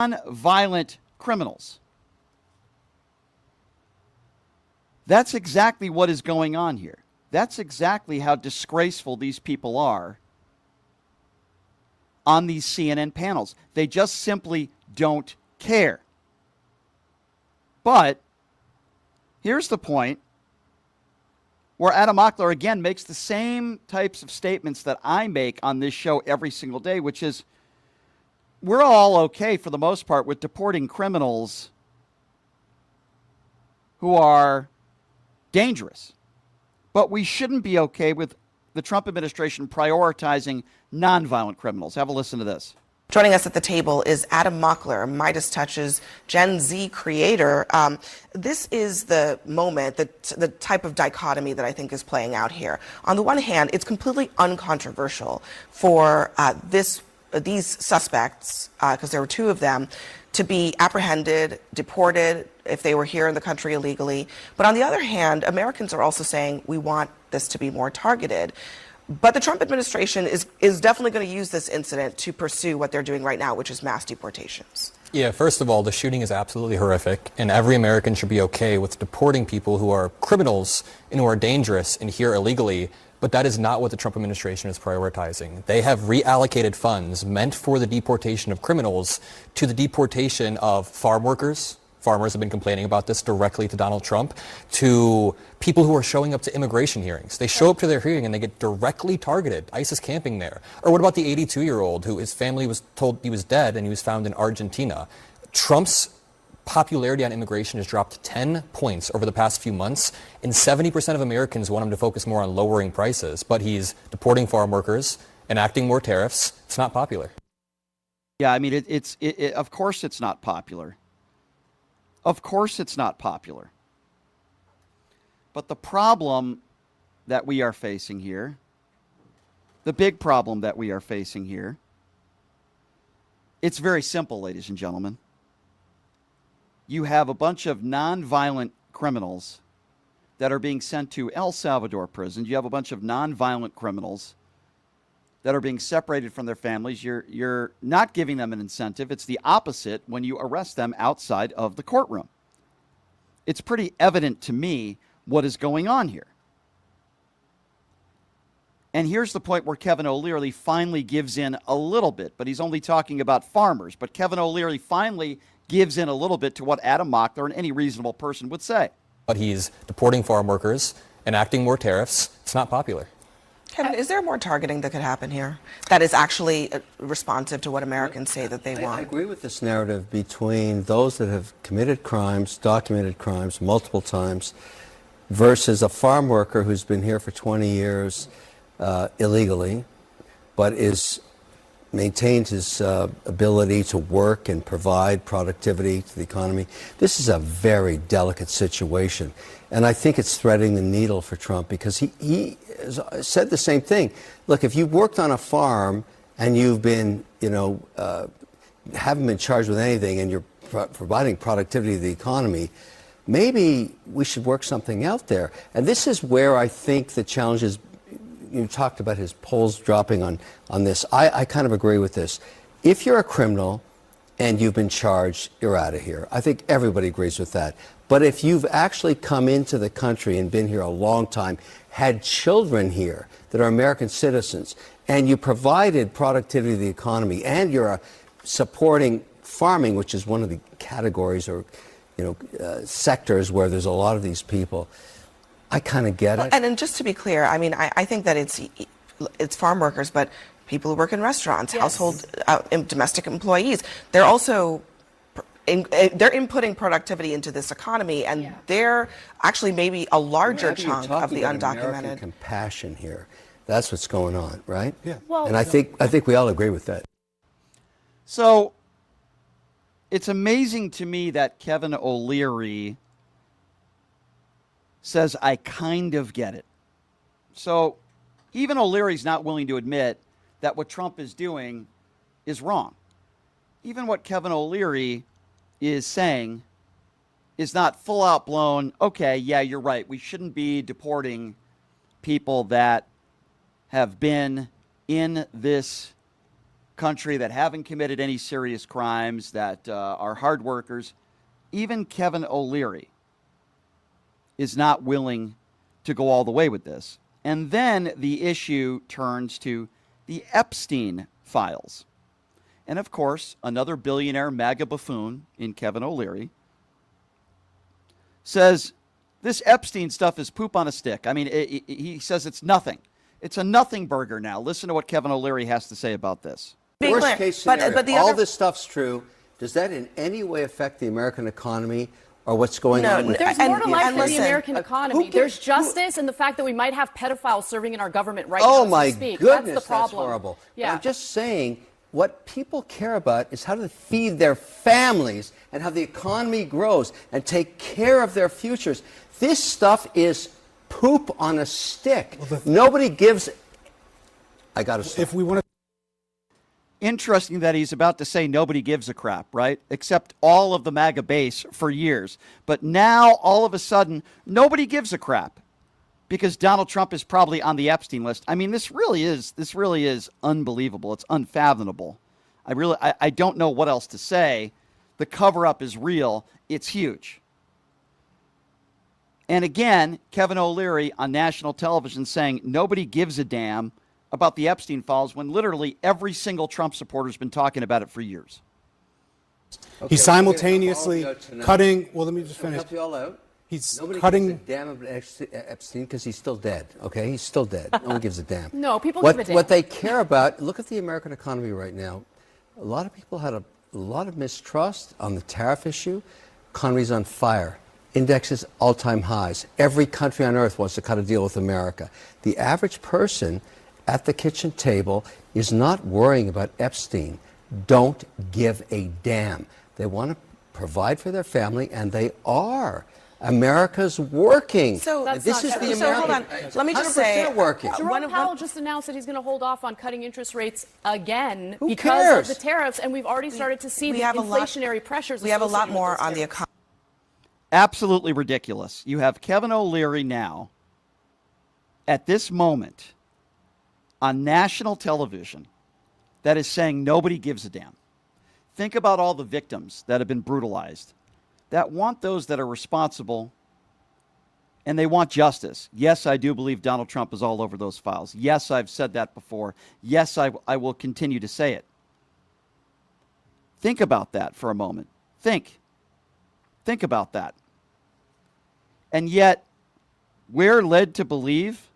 non-violent criminals. That's exactly what is going on here. That's exactly how disgraceful these people are on these CNN panels. They just simply don't care. But here's the point where Adam Mockler again makes the same types of statements that I make on this show every single day, which is we're all okay for the most part with deporting criminals who are dangerous. But we shouldn't be okay with the Trump administration prioritizing nonviolent criminals. Have a listen to this. Joining us at the table is Adam Mockler, Midas Touch's Gen Z creator. This is the moment, the type of dichotomy that I think is playing out here. On the one hand, it's completely uncontroversial for these suspects, because there were two of them, to be apprehended, deported if they were here in the country illegally. But on the other hand, Americans are also saying we want this to be more targeted. But the Trump administration is definitely going to use this incident to pursue what they're doing right now, which is mass deportations. Yeah, first of all, the shooting is absolutely horrific, and every American should be okay with deporting people who are criminals and who are dangerous and here illegally. But that is not what the Trump administration is prioritizing. They have reallocated funds meant for the deportation of criminals to the deportation of farm workers. Farmers have been complaining about this directly to Donald Trump, to people who are showing up to immigration hearings. They show up to their hearing and they get directly targeted, ISIS camping there. Or what about the 82-year-old who his family was told he was dead and he was found in Argentina? Trump's popularity on immigration has dropped 10 points over the past few months, and 70% of Americans want him to focus more on lowering prices. But he's deporting farm workers, enacting more tariffs. It's not popular. Yeah, I mean, of course it's not popular. Of course it's not popular. But the problem that we are facing here, the big problem that we are facing here, it's very simple, ladies and gentlemen. You have a bunch of nonviolent criminals that are being sent to El Salvador prisons. You have a bunch of nonviolent criminals that are being separated from their families. You're not giving them an incentive. It's the opposite when you arrest them outside of the courtroom. It's pretty evident to me what is going on here. And here's the point where Kevin O'Leary finally gives in a little bit, but he's only talking about farmers. But Kevin O'Leary finally gives in a little bit to what Adam Mockler and any reasonable person would say. But he's deporting farm workers, enacting more tariffs. It's not popular. Kevin, is there more targeting that could happen here that is actually responsive to what Americans say that they want? I agree with this narrative between those that have committed crimes, documented crimes multiple times, versus a farm worker who's been here for 20 years illegally, but maintained his ability to work and provide productivity to the economy. This is a very delicate situation. And I think it's threading the needle for Trump because he said the same thing. Look, if you've worked on a farm and you've been, haven't been charged with anything and you're providing productivity to the economy, maybe we should work something out there. And this is where I think the challenge is. You talked about his polls dropping on this. I kind of agree with this. If you're a criminal and you've been charged, you're out of here. I think everybody agrees with that. But if you've actually come into the country and been here a long time, had children here that are American citizens, and you provided productivity to the economy, and you're supporting farming, which is one of the categories or sectors where there's a lot of these people, I kind of get it. And just to be clear, I mean, I think that it's farm workers, but people who work in restaurants, yes, household, domestic employees, they're also they're inputting productivity into this economy, and yeah, they're actually maybe a larger chunk of the undocumented. American compassion here. That's what's going on, right? Yeah. Well, and I think we all agree with that. So it's amazing to me that Kevin O'Leary says, I kind of get it. So even O'Leary's not willing to admit that what Trump is doing is wrong. Even what Kevin O'Leary is saying is not full out blown, okay, yeah, you're right. We shouldn't be deporting people that have been in this country that haven't committed any serious crimes, that are hard workers. Even Kevin O'Leary is not willing to go all the way with this. And then the issue turns to the Epstein files. And of course, another billionaire MAGA buffoon in Kevin O'Leary says this Epstein stuff is poop on a stick. I mean, he says it's nothing. It's a nothing burger now. Listen to what Kevin O'Leary has to say about this. Worst case scenario, all this stuff's true. Does that in any way affect the American economy or what's going on with There's more to life than the listen, American economy. There's justice and the fact that we might have pedophiles serving in our government right Oh now. my as we speak. goodness, that's the problem. that's horrible. Yeah. But I'm just saying, what people care about is how to feed their families and how the economy grows and take care of their futures. This stuff is poop on a stick. Nobody gives. I got to stop. If we want to. Interesting that he's about to say nobody gives a crap, right? Except all of the MAGA base for years. But now, all of a sudden, nobody gives a crap because Donald Trump is probably on the Epstein list. I mean, this really is unbelievable. It's unfathomable. I don't know what else to say. The cover-up is real. It's huge. And again, Kevin O'Leary on national television saying nobody gives a damn about the Epstein files when literally every single Trump supporter has been talking about it for years. Okay, he's simultaneously cutting. Well, let me just finish. Help you all out. He's Nobody cutting. gives a damn about Epstein because he's still dead. Okay, he's still dead. No one gives a damn. No, people what, give a damn. What they care about. Look at the American economy right now. A lot of people had a lot of mistrust on the tariff issue. Economy's on fire. Indexes all-time highs. Every country on earth wants to cut a deal with America. The average person at the kitchen table is not worrying about Epstein. Don't give a damn. They want to provide for their family, and they are. America's working. So That's this not is true. the American. So hold on. Let me just say, 100% working. Jerome Powell just announced that he's going to hold off on cutting interest rates again Who because cares? of the tariffs, and we've already started to see the inflationary pressures. We have a lot associated with more those on the tariffs. economy. Absolutely ridiculous. You have Kevin O'Leary now, at this moment, on national television, that is saying nobody gives a damn. Think about all the victims that have been brutalized, that want those that are responsible, and they want justice. Yes, I do believe Donald Trump is all over those files. Yes, I've said that before. Yes, I will continue to say it. Think about that for a moment. Think about that. And yet, we're led to believe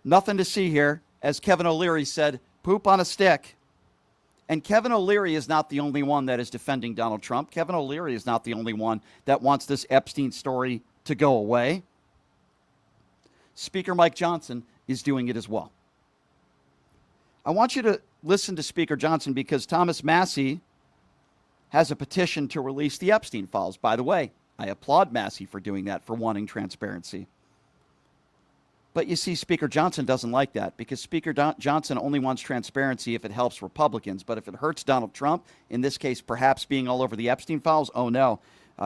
nothing to see here. As Kevin O'Leary said, poop on a stick. And Kevin O'Leary is not the only one that is defending Donald Trump. Kevin O'Leary is not the only one that wants this Epstein story to go away. Speaker Mike Johnson is doing it as well. I want you to listen to Speaker Johnson because Thomas Massie has a petition to release the Epstein files. By the way, I applaud Massie for doing that, for wanting transparency. But you see, Speaker Johnson doesn't like that because Speaker Johnson only wants transparency if it helps Republicans. But if it hurts Donald Trump, in this case, perhaps being all over the Epstein files, oh no.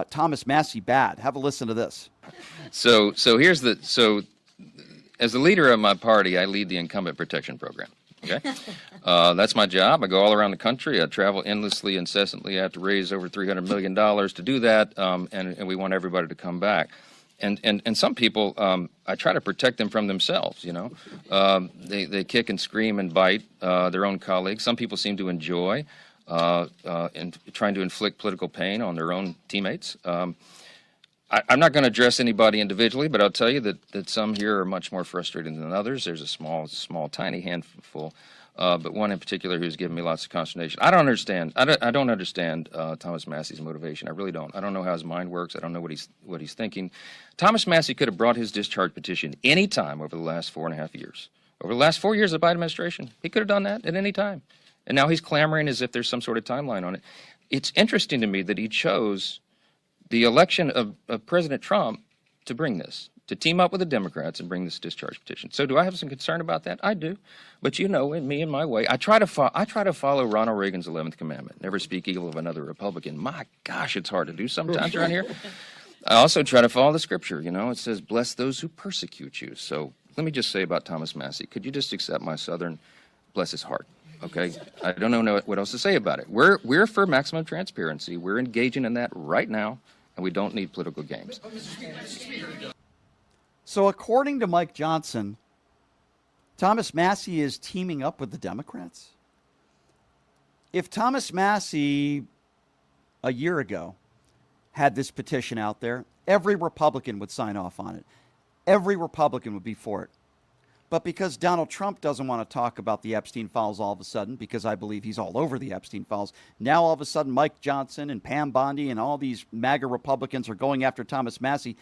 Thomas Massie, bad. Have a listen to this. So as the leader of my party, I lead the incumbent protection program. Okay, that's my job. I go all around the country. I travel endlessly, incessantly. I have to raise over $300 million to do that, and we want everybody to come back. And some people, I try to protect them from themselves. You know, they kick and scream and bite their own colleagues. Some people seem to enjoy in trying to inflict political pain on their own teammates. I'm not going to address anybody individually, but I'll tell you that some here are much more frustrated than others. There's a small, tiny handful, but one in particular who's given me lots of consternation. I don't understand. I don't understand Thomas Massie's motivation. I really don't. I don't know how his mind works. I don't know what he's thinking. Thomas Massie could have brought his discharge petition any time over the last 4.5 years. Over the last 4 years of the Biden administration, he could have done that at any time. And now he's clamoring as if there's some sort of timeline on it. It's interesting to me that he chose the election of President Trump to bring this, to team up with the Democrats and bring this discharge petition. So do I have some concern about that? I do. But you know, in me and my way, I try to follow Ronald Reagan's 11th commandment, never speak evil of another Republican. My gosh, it's hard to do sometimes around here. I also try to follow the scripture. You know, it says, bless those who persecute you. So let me just say about Thomas Massie, could you just accept my Southern bless his heart. Okay, I don't know what else to say about it. We're for maximum transparency. We're engaging in that right now, and we don't need political games. So according to Mike Johnson, Thomas Massie is teaming up with the Democrats. If Thomas Massie a year ago had this petition out there, every Republican would sign off on it. Every Republican would be for it. But because Donald Trump doesn't want to talk about the Epstein files all of a sudden, because I believe he's all over the Epstein files, now all of a sudden Mike Johnson and Pam Bondi and all these MAGA Republicans are going after Thomas Massie.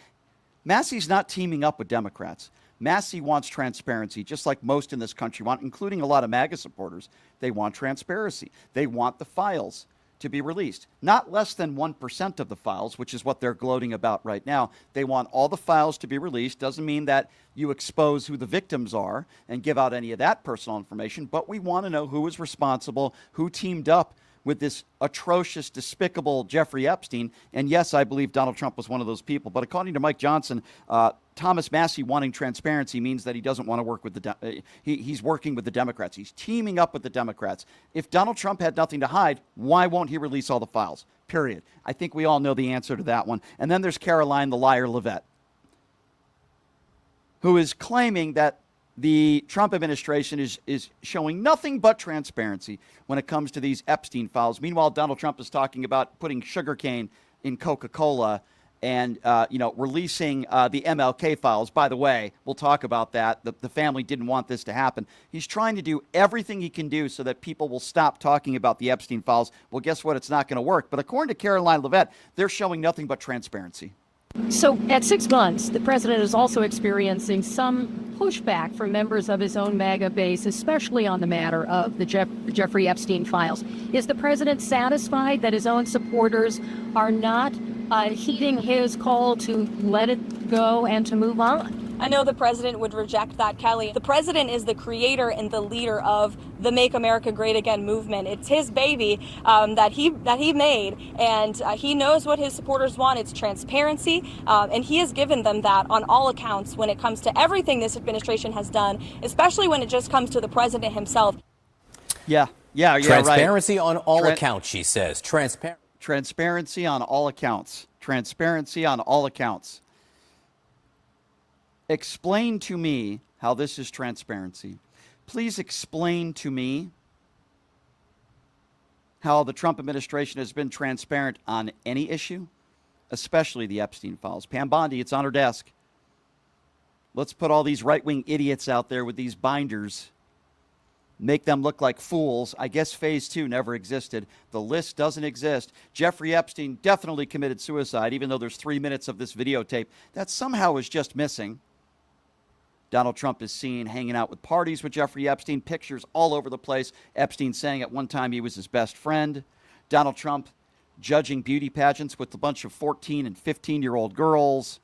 Massie's not teaming up with Democrats. Massie wants transparency, just like most in this country want, including a lot of MAGA supporters. They want transparency. They want the files to be released. Not less than 1% of the files, which is what they're gloating about right now. They want all the files to be released. Doesn't mean that you expose who the victims are and give out any of that personal information, but we want to know who is responsible, who teamed up with this atrocious, despicable Jeffrey Epstein. And yes, I believe Donald Trump was one of those people. But according to Mike Johnson, Thomas Massie wanting transparency means that he doesn't want to work with he's working with the Democrats. He's teaming up with the Democrats. If Donald Trump had nothing to hide, why won't he release all the files? Period. I think we all know the answer to that one. And then there's Caroline the liar Levitt, who is claiming that the Trump administration is showing nothing but transparency when it comes to these Epstein files. Meanwhile, Donald Trump is talking about putting sugarcane in Coca-Cola and releasing the MLK files. By the way, we'll talk about that. The family didn't want this to happen. He's trying to do everything he can do so that people will stop talking about the Epstein files. Well, guess what? It's not going to work. But according to Caroline Levitt, they're showing nothing but transparency. So at 6 months, the president is also experiencing some pushback from members of his own MAGA base, especially on the matter of the Jeffrey Epstein files. Is the president satisfied that his own supporters are not heeding his call to let it go and to move on? I know the president would reject that, Kelly. The president is the creator and the leader of the Make America Great Again movement. It's his baby that he made, and he knows what his supporters want. It's transparency, and he has given them that on all accounts when it comes to everything this administration has done, especially when it just comes to the president himself. Yeah, Transparency right. on all accounts, she says. Transparency on all accounts. Transparency on all accounts. Explain to me how this is transparency. Please explain to me how the Trump administration has been transparent on any issue, especially the Epstein files. Pam Bondi, it's on her desk. Let's put all these right-wing idiots out there with these binders, make them look like fools. I guess phase 2 never existed. The list doesn't exist. Jeffrey Epstein definitely committed suicide, even though there's 3 minutes of this videotape that somehow is just missing. Donald Trump is seen hanging out with parties with Jeffrey Epstein, pictures all over the place. Epstein saying at one time he was his best friend. Donald Trump judging beauty pageants with a bunch of 14 and 15-year-old girls.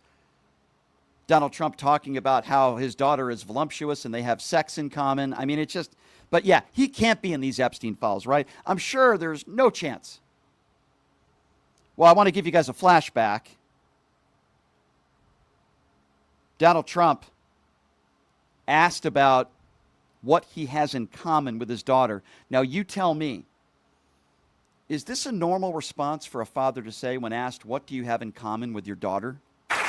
Donald Trump talking about how his daughter is voluptuous and they have sex in common. I mean, it's just, but yeah, he can't be in these Epstein files, right? I'm sure there's no chance. Well, I want to give you guys a flashback. Donald Trump asked about what he has in common with his daughter. Now, you tell me, is this a normal response for a father to say when asked, what do you have in common with your daughter?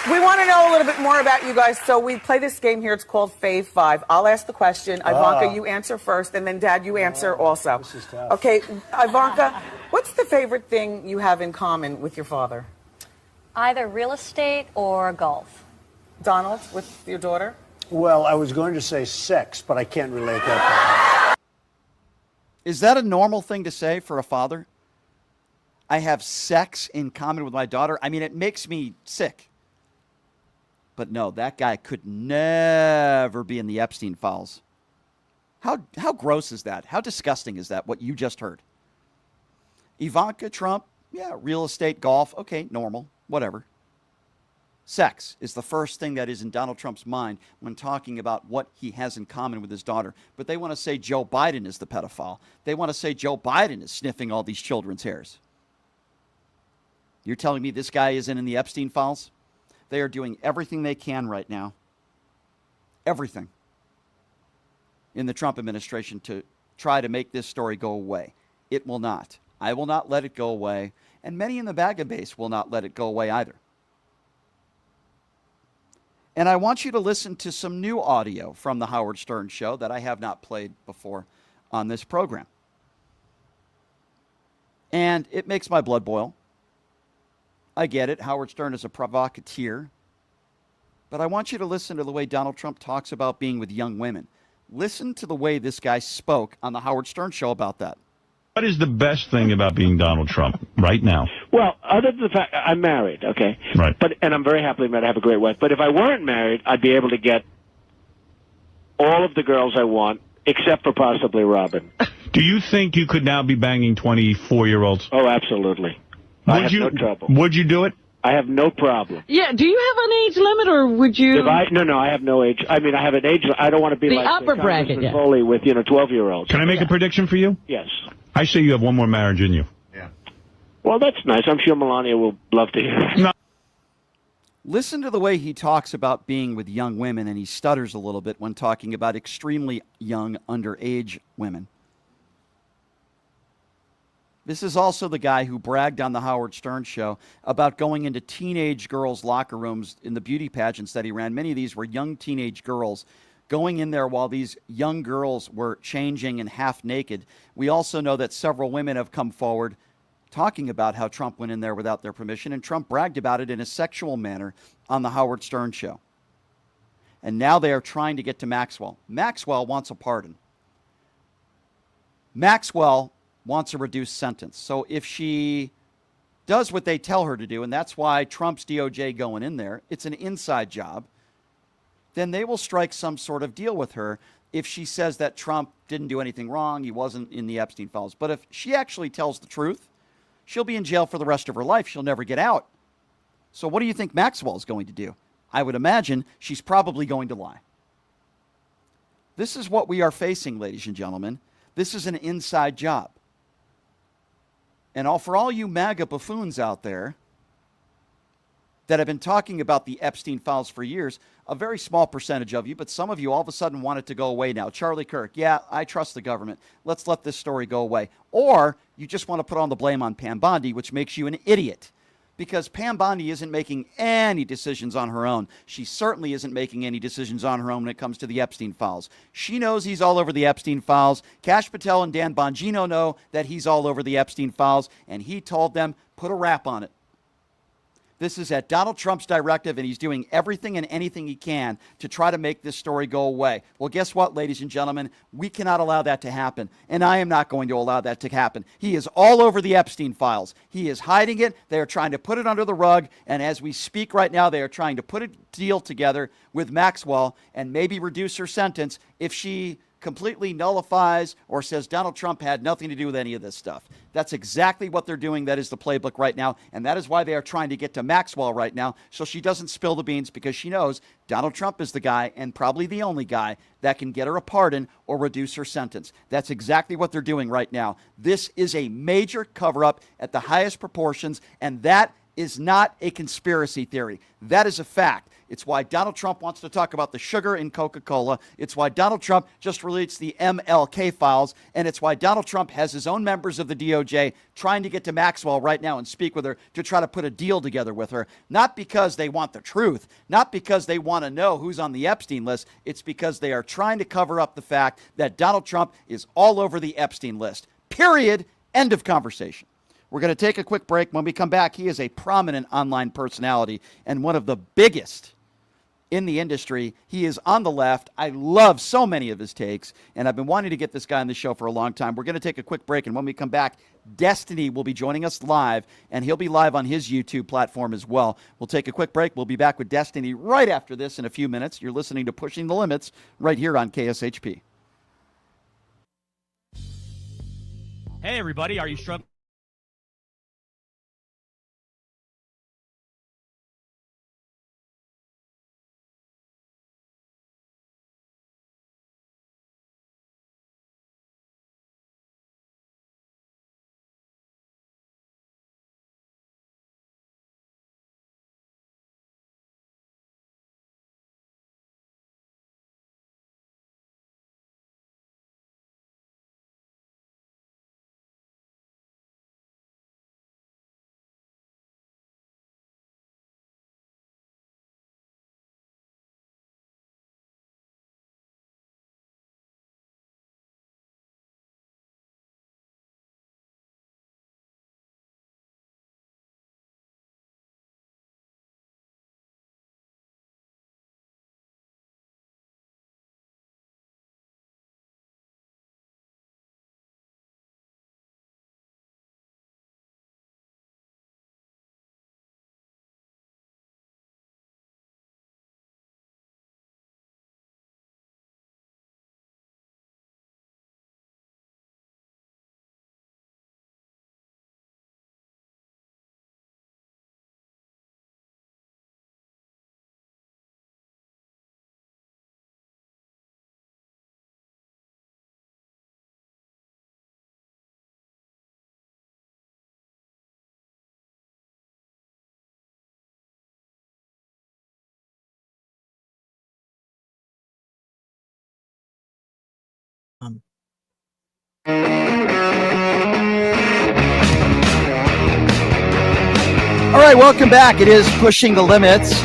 We want to know a little bit more about you guys, so we play this game here. It's called Fave 5. I'll ask the question. Ivanka, you answer first, and then Dad, you answer also. This is tough. Okay, Ivanka, what's the favorite thing you have in common with your father? Either real estate or golf. Donald, with your daughter? Well, I was going to say sex, but I can't relate that. Is that a normal thing to say for a father? I have sex in common with my daughter. I mean, it makes me sick. But no, that guy could never be in the Epstein files. How gross is that? How disgusting is that, what you just heard? Ivanka Trump, yeah, real estate, golf, okay, normal, whatever. Sex is the first thing that is in Donald Trump's mind when talking about what he has in common with his daughter. But they want to say Joe Biden is the pedophile. They want to say Joe Biden is sniffing all these children's hairs. You're telling me this guy isn't in the Epstein files? They are doing everything they can right now, everything in the Trump administration to try to make this story go away. It will not. I will not let it go away, and many in the MAGA base will not let it go away either. And I want you to listen to some new audio from the Howard Stern Show that I have not played before on this program. And it makes my blood boil. I get it. Howard Stern is a provocateur. But I want you to listen to the way Donald Trump talks about being with young women. Listen to the way this guy spoke on the Howard Stern Show about that. What is the best thing about being Donald Trump right now? Well, other than the fact I'm married, okay? Right. And I'm very happily married. I have a great wife. But if I weren't married, I'd be able to get all of the girls I want, except for possibly Robin. Do you think you could now be banging 24-year-olds? Oh, absolutely. I have no trouble. Would you do it? I have no problem. Yeah, do you have an age limit, or would you? No, I have no age. I mean, I have an age. I don't want to be the like upper bracket, Congressman Foley with 12-year-olds. Can I make a prediction for you? Yes. I say you have one more marriage in you. Yeah. Well, that's nice. I'm sure Melania will love to hear that. No. Listen to the way he talks about being with young women, and he stutters a little bit when talking about extremely young, underage women. This is also the guy who bragged on the Howard Stern Show about going into teenage girls' locker rooms in the beauty pageants that he ran. Many of these were young teenage girls going in there while these young girls were changing and half naked. We also know that several women have come forward talking about how Trump went in there without their permission, and Trump bragged about it in a sexual manner on the Howard Stern Show. And now they are trying to get to Maxwell. Maxwell wants a pardon. Maxwell wants a reduced sentence. So if she does what they tell her to do, and that's why Trump's DOJ going in there, it's an inside job, then they will strike some sort of deal with her if she says that Trump didn't do anything wrong, he wasn't in the Epstein files. But if she actually tells the truth, she'll be in jail for the rest of her life. She'll never get out. So what do you think Maxwell is going to do? I would imagine she's probably going to lie. This is what we are facing, ladies and gentlemen. This is an inside job. And for all you MAGA buffoons out there that have been talking about the Epstein files for years, a very small percentage of you, but some of you all of a sudden want it to go away now. Charlie Kirk, yeah, I trust the government. Let's let this story go away. Or you just want to put on the blame on Pam Bondi, which makes you an idiot. Because Pam Bondi isn't making any decisions on her own. She certainly isn't making any decisions on her own when it comes to the Epstein files. She knows he's all over the Epstein files. Kash Patel and Dan Bongino know that he's all over the Epstein files, and he told them, put a wrap on it. This is at Donald Trump's directive, and he's doing everything and anything he can to try to make this story go away. Well, guess what, ladies and gentlemen? We cannot allow that to happen, and I am not going to allow that to happen. He is all over the Epstein files. He is hiding it. They are trying to put it under the rug, and as we speak right now, they are trying to put a deal together with Maxwell and maybe reduce her sentence if she completely nullifies or says Donald Trump had nothing to do with any of this stuff. That's exactly what they're doing. That is the playbook right now, and that is why they are trying to get to Maxwell right now so she doesn't spill the beans, because she knows Donald Trump is the guy, and probably the only guy, that can get her a pardon or reduce her sentence. That's exactly what they're doing right now. This is a major cover-up at the highest proportions, and that is not a conspiracy theory. That is a fact. It's why Donald Trump wants to talk about the sugar in Coca-Cola. It's why Donald Trump just released the MLK files. And it's why Donald Trump has his own members of the DOJ trying to get to Maxwell right now and speak with her to try to put a deal together with her. Not because they want the truth, not because they want to know who's on the Epstein list. It's because they are trying to cover up the fact that Donald Trump is all over the Epstein list. Period. End of conversation. We're going to take a quick break. When we come back, he is a prominent online personality and one of the biggest in the industry. He is on the left. I love so many of his takes, and I've been wanting to get this guy on the show for a long time. We're going to take a quick break, and when we come back, Destiny will be joining us live, and he'll be live on his YouTube platform as well. We'll take a quick break. We'll be back with Destiny right after this in a few minutes. You're listening to Pushing the Limits right here on KSHP. Hey, everybody. Are you struggling? All right, welcome back. It is Pushing the Limits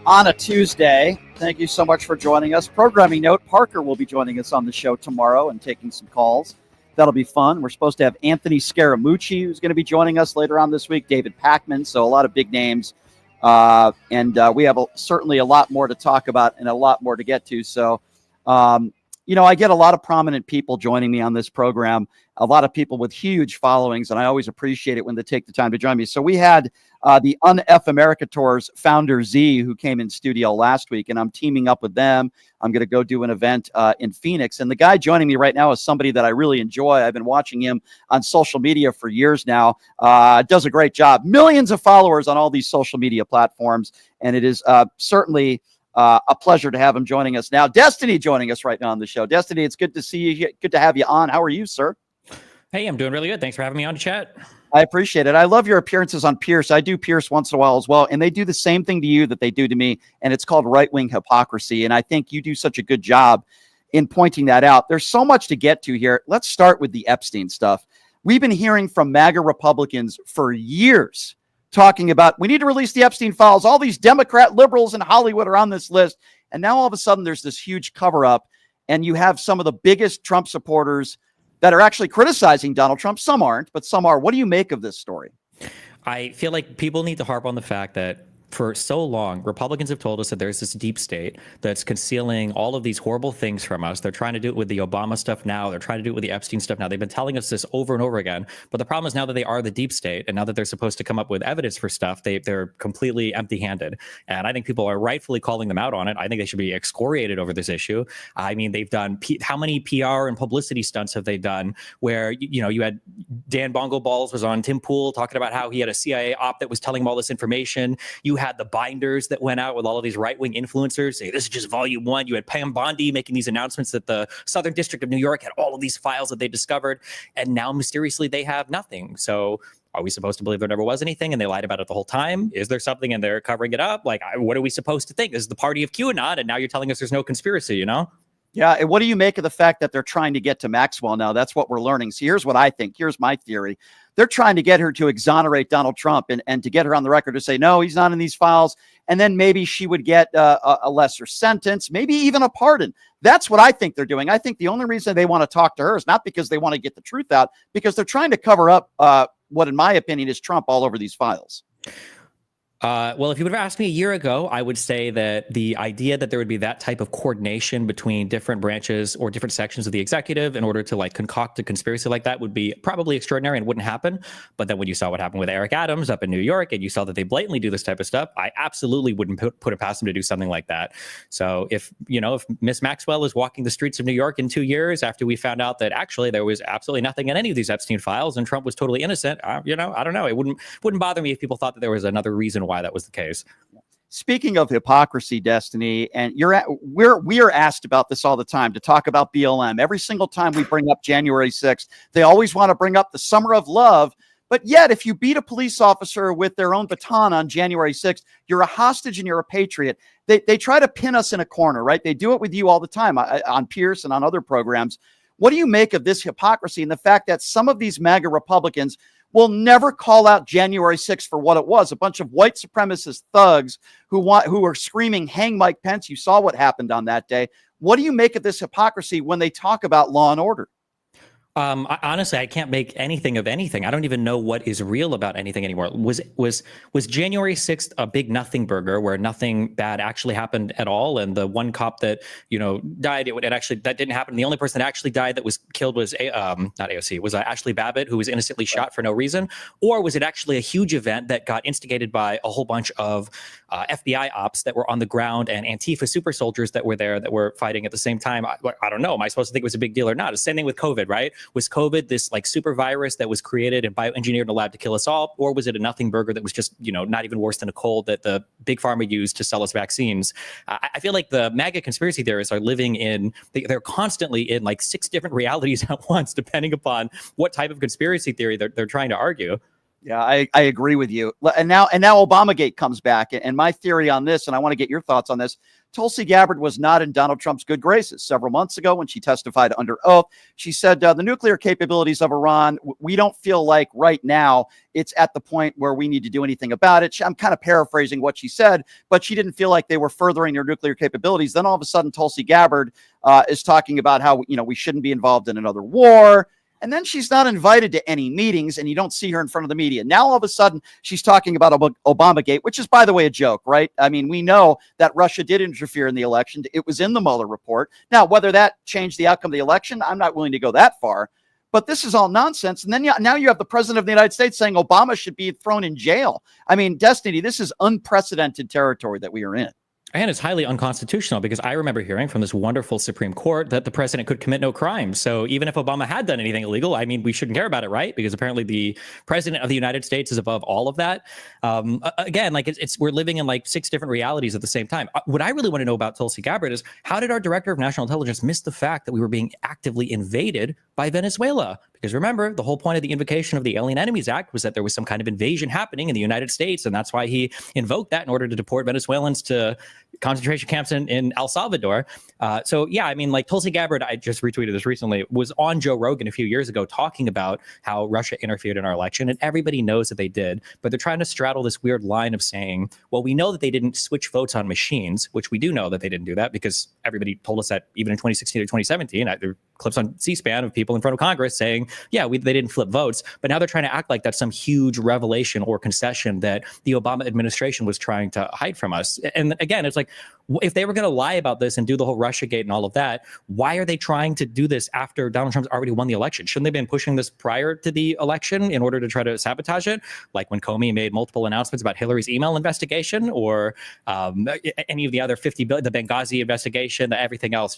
on a Tuesday. Thank you so much for joining us. Programming note, Parker will be joining us on the show tomorrow and taking some calls. That'll be fun. We're supposed to have Anthony Scaramucci, who's going to be joining us later on this week, David Pacman, so a lot of big names. And we have certainly a lot more to talk about and a lot more to get to. So, I get a lot of prominent people joining me on this program, a lot of people with huge followings, and I always appreciate it when they take the time to join me. So we had the Un-F America Tour's founder, Z, who came in studio last week, and I'm teaming up with them. I'm going to go do an event in Phoenix. And the guy joining me right now is somebody that I really enjoy. I've been watching him on social media for years now. Does a great job. Millions of followers on all these social media platforms, and it is certainly a pleasure to have him joining us now. Destiny joining us right now on the show. Destiny, it's good to see you. Good to have you on. How are you, sir? Hey, I'm doing really good. Thanks for having me on to chat. I appreciate it. I love your appearances on Pierce. I do Pierce once in a while as well, and they do the same thing to you that they do to me, and it's called right-wing hypocrisy, and I think you do such a good job in pointing that out. There's so much to get to here. Let's start with the Epstein stuff. We've been hearing from MAGA Republicans for years talking about we need to release the Epstein files. All these Democrat liberals in Hollywood are on this list, and now all of a sudden there's this huge cover-up, and you have some of the biggest Trump supporters that are actually criticizing Donald Trump. Some aren't, but some are. What do you make of this story? I feel like people need to harp on the fact that for so long, Republicans have told us that there's this deep state that's concealing all of these horrible things from us. They're trying to do it with the Obama stuff now. They're trying to do it with the Epstein stuff now. They've been telling us this over and over again. But the problem is now that they are the deep state and now that they're supposed to come up with evidence for stuff, they're completely empty-handed. And I think people are rightfully calling them out on it. I think they should be excoriated over this issue. I mean, they've done how many PR and publicity stunts have they done where, you had Dan Bongo Balls was on Tim Pool talking about how he had a CIA op that was telling him all this information. You had the binders that went out with all of these right-wing influencers say this is just volume one. You had Pam Bondi making these announcements that the Southern District of New York had all of these files that they discovered, and now mysteriously they have nothing. So are we supposed to believe there never was anything and they lied about it the whole time? Is there something and they're covering it up? Like, what are we supposed to think? This is the party of QAnon, and now you're telling us there's no conspiracy, Yeah, and what do you make of the fact that they're trying to get to Maxwell now? That's what we're learning. So here's what I think. Here's my theory. They're trying to get her to exonerate Donald Trump and to get her on the record to say, no, he's not in these files. And then maybe she would get a lesser sentence, maybe even a pardon. That's what I think they're doing. I think the only reason they want to talk to her is not because they want to get the truth out, because they're trying to cover up what, in my opinion, is Trump all over these files. Well, if you would have asked me a year ago, I would say that the idea that there would be that type of coordination between different branches or different sections of the executive in order to concoct a conspiracy like that would be probably extraordinary and wouldn't happen. But then when you saw what happened with Eric Adams up in New York and you saw that they blatantly do this type of stuff, I absolutely wouldn't put it past them to do something like that. So if Miss Maxwell is walking the streets of New York in 2 years after we found out that actually there was absolutely nothing in any of these Epstein files and Trump was totally innocent, I don't know. It wouldn't bother me if people thought that there was another reason why that was the case. Speaking of hypocrisy, Destiny, and we are asked about this all the time to talk about BLM. Every single time we bring up January 6th, they always want to bring up the summer of love. But yet, if you beat a police officer with their own baton on January 6th, you're a hostage and you're a patriot. They try to pin us in a corner, right? They do it with you all the time on Pierce and on other programs. What do you make of this hypocrisy and the fact that some of these MAGA Republicans will never call out January 6th for what it was, a bunch of white supremacist thugs who are screaming, hang Mike Pence? You saw what happened on that day. What do you make of this hypocrisy when they talk about law and order? Honestly, I can't make anything of anything. I don't even know what is real about anything anymore. Was January 6th a big nothing burger where nothing bad actually happened at all? And the one cop that, died, that didn't happen. The only person that actually died that was killed was not AOC, was Ashley Babbitt, who was innocently shot for no reason? Or was it actually a huge event that got instigated by a whole bunch of FBI ops that were on the ground and Antifa super soldiers that were there that were fighting at the same time? I don't know. Am I supposed to think it was a big deal or not? It's the same thing with COVID, right? Was COVID this super virus that was created and bioengineered in a lab to kill us all? Or was it a nothing burger that was just, not even worse than a cold that the big pharma used to sell us vaccines? I feel like the MAGA conspiracy theorists are living they're constantly in 6 different realities at once, depending upon what type of conspiracy theory they're trying to argue. Yeah, I agree with you. And now Obamagate comes back. And my theory on this, and I want to get your thoughts on this. Tulsi Gabbard was not in Donald Trump's good graces. Several months ago when she testified under oath, she said the nuclear capabilities of Iran, we don't feel like right now it's at the point where we need to do anything about it. I'm kind of paraphrasing what she said, but she didn't feel like they were furthering their nuclear capabilities. Then all of a sudden, Tulsi Gabbard is talking about how, we shouldn't be involved in another war. And then she's not invited to any meetings, and you don't see her in front of the media. Now, all of a sudden, she's talking about Obamagate, which is, by the way, a joke, right? I mean, we know that Russia did interfere in the election. It was in the Mueller report. Now, whether that changed the outcome of the election, I'm not willing to go that far. But this is all nonsense. And then now you have the president of the United States saying Obama should be thrown in jail. I mean, Destiny, this is unprecedented territory that we are in. And it's highly unconstitutional because I remember hearing from this wonderful Supreme Court that the president could commit no crime. So even if Obama had done anything illegal, I mean, we shouldn't care about it, right? Because apparently the president of the United States is above all of that. Again, like we're living in like 6 different realities at the same time. What I really want to know about Tulsi Gabbard is how did our director of national intelligence miss the fact that we were being actively invaded by Venezuela? Because remember, the whole point of the invocation of the Alien Enemies Act was that there was some kind of invasion happening in the United States. And that's why he invoked that in order to deport Venezuelans to concentration camps in El Salvador. So, yeah, I mean, like Tulsi Gabbard, I just retweeted this recently, was on Joe Rogan a few years ago talking about how Russia interfered in our election. And everybody knows that they did. But they're trying to straddle this weird line of saying, well, we know that they didn't switch votes on machines, which we do know that they didn't do that because everybody told us that even in 2016 or 2017, there were clips on C-SPAN of people in front of Congress saying, yeah, they didn't flip votes. But now they're trying to act like that's some huge revelation or concession that the Obama administration was trying to hide from us. And again, it's like, if they were going to lie about this and do the whole Russiagate and all of that, why are they trying to do this after Donald Trump's already won the election? Shouldn't they have been pushing this prior to the election in order to try to sabotage it? Like when Comey made multiple announcements about Hillary's email investigation or any of the other 50 billion, the Benghazi investigation, everything else,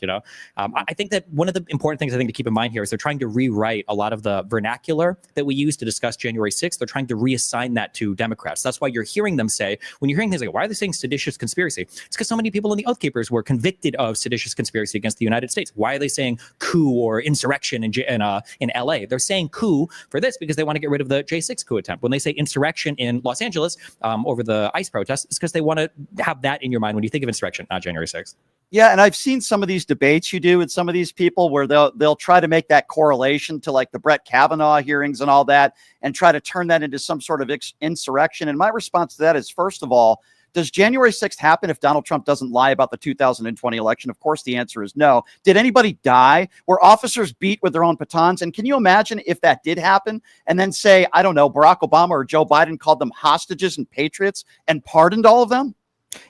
I think that one of the important things I think to keep in mind here is they're trying to rewrite a lot of the vernacular that we used to discuss January 6th. They're trying to reassign that to Democrats. That's why you're hearing them say, when you're hearing things like, why are they saying seditious conspiracy? It's because so many people in the Oath Keepers were convicted of seditious conspiracy against the United States. Why are they saying coup or insurrection in LA? They're saying coup for this because they want to get rid of the J6 coup attempt. When they say insurrection in Los Angeles over the ICE protests, it's because they want to have that in your mind when you think of insurrection, not January 6th. Yeah, and I've seen some of these debates you do with some of these people where they'll try to make that correlation to like the Brett Kavanaugh hearings and all that and try to turn that into some sort of insurrection. And my response to that is, first of all, does January 6th happen if Donald Trump doesn't lie about the 2020 election? Of course, the answer is no. Did anybody die? Were officers beat with their own batons? And can you imagine if that did happen and then say, I don't know, Barack Obama or Joe Biden called them hostages and patriots and pardoned all of them?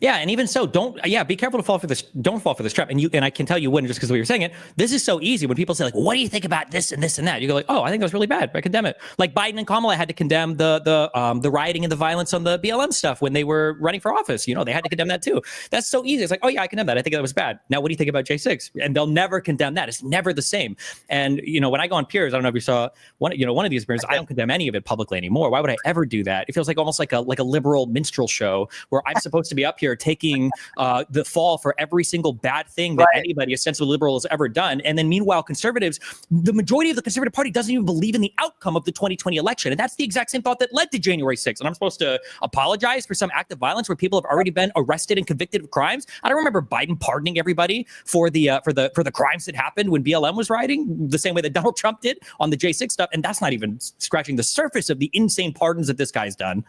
Yeah, and even so, be careful to fall for this. Don't fall for this trap. And I can tell you wouldn't just because we were saying it. This is so easy when people say like, "What do you think about this and this and that?" You go like, "Oh, I think that's really bad. I condemn it." Like Biden and Kamala had to condemn the rioting and the violence on the BLM stuff when they were running for office. They had to condemn that too. That's so easy. It's like, oh yeah, I condemn that. I think that was bad. Now, what do you think about J6? And they'll never condemn that. It's never the same. And when I go on Piers, I don't know if you saw one of these appearances. I don't condemn any of it publicly anymore. Why would I ever do that? It feels like almost like a liberal minstrel show where I'm supposed to be up here taking the fall for every single bad thing that anybody, a sensible liberal, has ever done. And then meanwhile, conservatives, the majority of the conservative party doesn't even believe in the outcome of the 2020 election. And that's the exact same thought that led to January 6th. And I'm supposed to apologize for some act of violence where people have already been arrested and convicted of crimes. I don't remember Biden pardoning everybody for the crimes that happened when BLM was rioting, the same way that Donald Trump did on the J6 stuff. And that's not even scratching the surface of the insane pardons that this guy's done.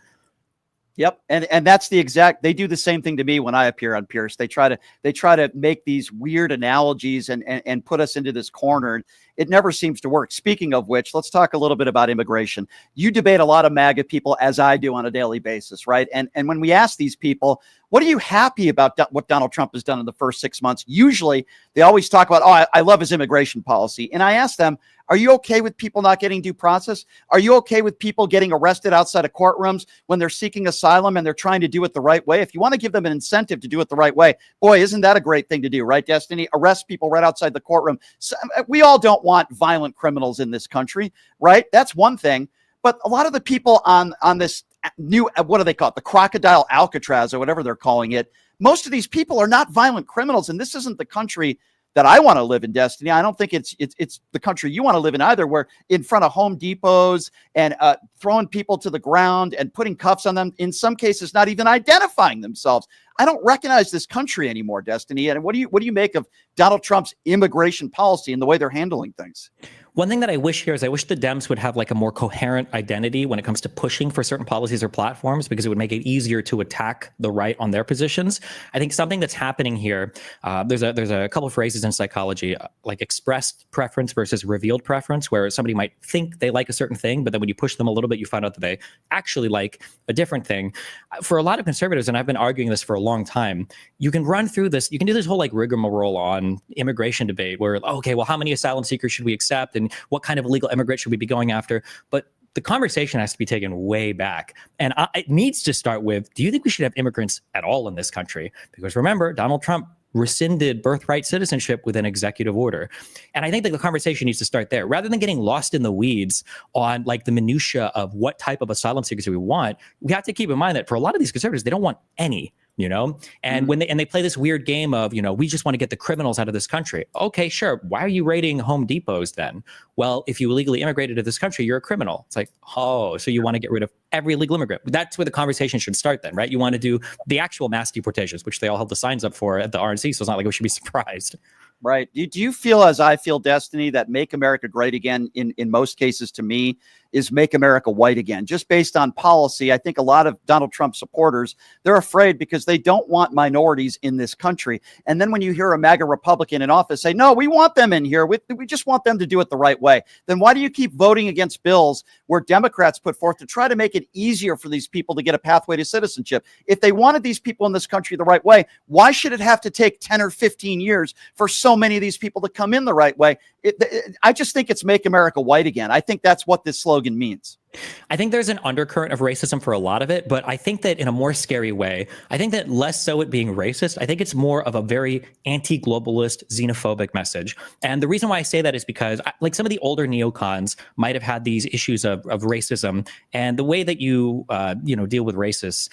Yep, and that's they do the same thing to me when I appear on Pierce. They try to make these weird analogies and put us into this corner. It never seems to work. Speaking of which, let's talk a little bit about immigration. You debate a lot of MAGA people, as I do on a daily basis, right? And when we ask these people, what are you happy about what Donald Trump has done in the first 6 months? Usually they always talk about, I love his immigration policy. And I ask them, are you okay with people not getting due process? Are you okay with people getting arrested outside of courtrooms when they're seeking asylum and they're trying to do it the right way? If you want to give them an incentive to do it the right way, boy, isn't that a great thing to do, right, Destiny? Arrest people right outside the courtroom. So, we all don't want violent criminals in this country, right? That's one thing. But a lot of the people on this new, what do they call it? The crocodile Alcatraz or whatever they're calling it. Most of these people are not violent criminals. And this isn't the country that I want to live in, Destiny. I don't think it's the country you want to live in either, where in front of Home Depots and throwing people to the ground and putting cuffs on them, in some cases not even identifying themselves. I don't recognize this country anymore, Destiny. And what do you make of Donald Trump's immigration policy and the way they're handling things? One thing that I wish here is I wish the Dems would have like a more coherent identity when it comes to pushing for certain policies or platforms, because it would make it easier to attack the right on their positions. I think something that's happening here, there's a couple of phrases in psychology, like expressed preference versus revealed preference, where somebody might think they like a certain thing, but then when you push them a little bit, you find out that they actually like a different thing. For a lot of conservatives, and I've been arguing this for a long time, you can run through this, you can do this whole like rigmarole on immigration debate where, okay, well, how many asylum seekers should we accept? And what kind of illegal immigrant should we be going after? But the conversation has to be taken way back. And it needs to start with, do you think we should have immigrants at all in this country? Because remember, Donald Trump rescinded birthright citizenship with an executive order. And I think that the conversation needs to start there. Rather than getting lost in the weeds on like the minutia of what type of asylum seekers we want, we have to keep in mind that for a lot of these conservatives, they don't want any. And when they play this weird game of, we just want to get the criminals out of this country. Okay, sure. Why are you raiding Home Depots then? Well, if you illegally immigrated to this country, you're a criminal. It's like, oh, so you want to get rid of every illegal immigrant. That's where the conversation should start then, right? You want to do the actual mass deportations, which they all held the signs up for at the RNC. So it's not like we should be surprised. Right. Do you feel, as I feel, Destiny, that Make America Great Again, in most cases to me, is Make America White Again? Just based on policy, I think a lot of Donald Trump supporters, they're afraid because they don't want minorities in this country. And then when you hear a MAGA Republican in office say, no, we want them in here, we just want them to do it the right way, then why do you keep voting against bills where Democrats put forth to try to make it easier for these people to get a pathway to citizenship? If they wanted these people in this country the right way, why should it have to take 10 or 15 years for so many of these people to come in the right way? I just think it's Make America White Again. I think that's what this slogan means. I think there's an undercurrent of racism for a lot of it, but I think that in a more scary way, I think that less so it being racist, I think it's more of a very anti-globalist, xenophobic message. And the reason why I say that is because like some of the older neocons might have had these issues of racism, and the way that you deal with racists,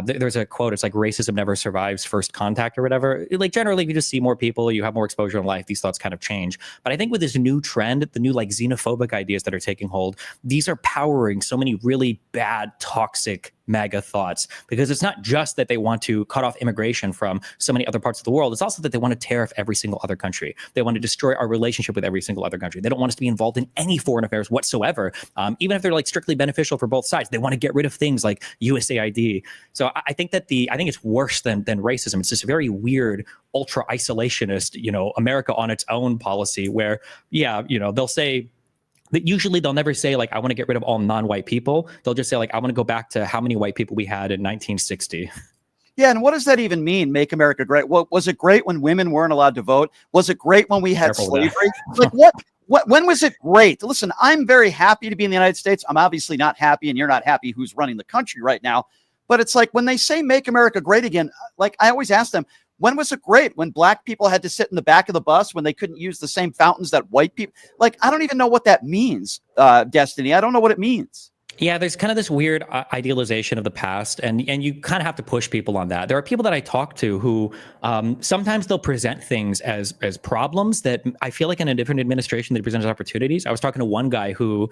there's a quote, it's like racism never survives first contact or whatever. Like generally, if you just see more people, you have more exposure in life, these thoughts kind of change. But I think with this new trend, the new like xenophobic ideas that are taking hold, these are powering so many really bad, toxic MAGA thoughts, because it's not just that they want to cut off immigration from so many other parts of the world. It's also that they want to tear off every single other country. They want to destroy our relationship with every single other country. They don't want us to be involved in any foreign affairs whatsoever, even if they're like strictly beneficial for both sides. They want to get rid of things like USAID. So I think that I think it's worse than racism. It's this very weird, ultra isolationist, America on its own policy where, they'll say, but usually they'll never say like, I want to get rid of all non-white people. They'll just say like, I want to go back to how many white people we had in 1960. Yeah, and what does that even mean, Make America Great? Well, was it great when women weren't allowed to vote? Was it great when we had slavery? Like when was it great? Listen, I'm very happy to be in the United States. I'm obviously not happy, and you're not happy who's running the country right now. But it's like when they say Make America Great Again, like I always ask them, when was it great? When black people had to sit in the back of the bus, when they couldn't use the same fountains that white people, like, I don't even know what that means, Destiny. I don't know what it means. Yeah, there's kind of this weird idealization of the past, and you kind of have to push people on that. There are people that I talk to who sometimes they'll present things as problems that I feel like in a different administration they present as opportunities. I was talking to one guy who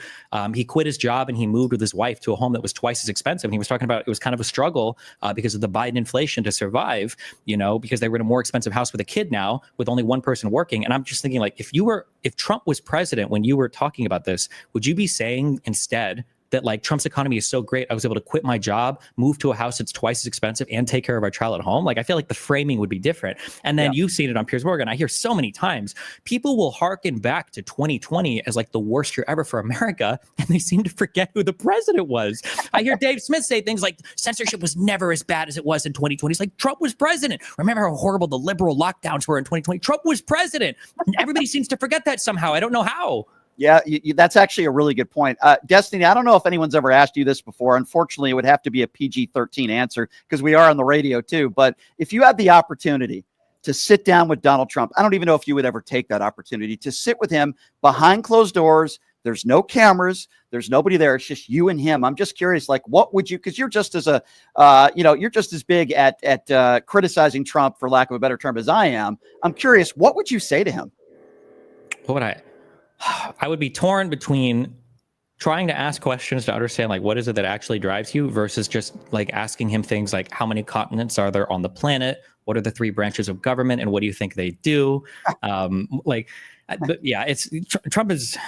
he quit his job and he moved with his wife to a home that was twice as expensive. And he was talking about it was kind of a struggle because of the Biden inflation to survive, because they were in a more expensive house with a kid now with only one person working. And I'm just thinking, like, if Trump was president when you were talking about this, would you be saying instead that like Trump's economy is so great, I was able to quit my job, move to a house that's twice as expensive, and take care of our child at home? Like, I feel like the framing would be different. And then you've seen it on Piers Morgan. I hear so many times people will hearken back to 2020 as like the worst year ever for America, and they seem to forget who the president was. I hear Dave Smith say things like censorship was never as bad as it was in 2020. It's like, Trump was president. Remember how horrible the liberal lockdowns were in 2020? Trump was president. Everybody seems to forget that somehow. I don't know how. Yeah, that's actually a really good point. Destiny, I don't know if anyone's ever asked you this before. Unfortunately, it would have to be a PG-13 answer because we are on the radio too. But if you had the opportunity to sit down with Donald Trump, I don't even know if you would ever take that opportunity to sit with him behind closed doors, There's no cameras. There's nobody there. It's just you and him. I'm just curious, like, what would you, because you're just as you're just as big at criticizing Trump, for lack of a better term, as I am. I'm curious, what would you say to him? What would I would be torn between trying to ask questions to understand, like, what is it that actually drives you, versus just like asking him things like, how many continents are there on the planet? What are the 3 branches of government, and what do you think they do? But yeah, Trump is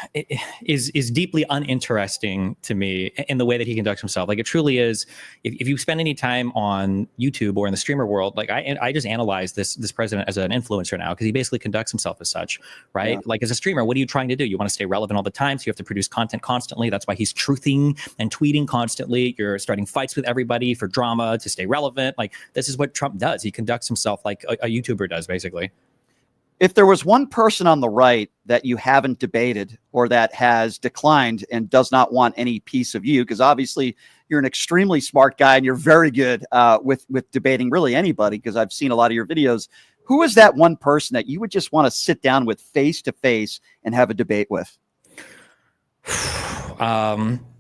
deeply uninteresting to me in the way that he conducts himself. Like, it truly is. If you spend any time on YouTube or in the streamer world, like I just analyze this president as an influencer now, because he basically conducts himself as such, right? Yeah. Like, as a streamer, what are you trying to do? You want to stay relevant all the time, so you have to produce content constantly. That's why he's truthing and tweeting constantly. You're starting fights with everybody for drama to stay relevant. Like, this is what Trump does. He conducts himself like a YouTuber does, basically. If there was one person on the right that you haven't debated, or that has declined and does not want any piece of you, because obviously you're an extremely smart guy and you're very good with debating really anybody, because I've seen a lot of your videos, who is that one person that you would just want to sit down with face to face and have a debate with?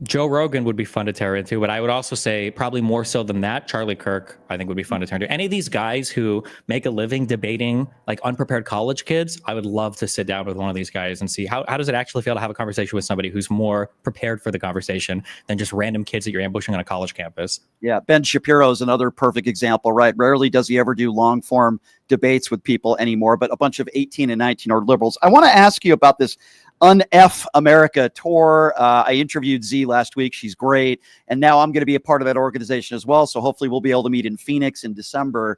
Joe Rogan would be fun to tear into, but I would also say, probably more so than that, Charlie Kirk, I think, would be fun to tear into. Any of these guys who make a living debating like unprepared college kids, I would love to sit down with one of these guys and see how does it actually feel to have a conversation with somebody who's more prepared for the conversation than just random kids that you're ambushing on a college campus. Yeah, Ben Shapiro is another perfect example, right? Rarely does he ever do long form debates with people anymore, but a bunch of 18 and 19 are liberals. I want to ask you about this Un-F America tour. I interviewed Z last week. She's great. And now I'm going to be a part of that organization as well. So hopefully we'll be able to meet in Phoenix in December.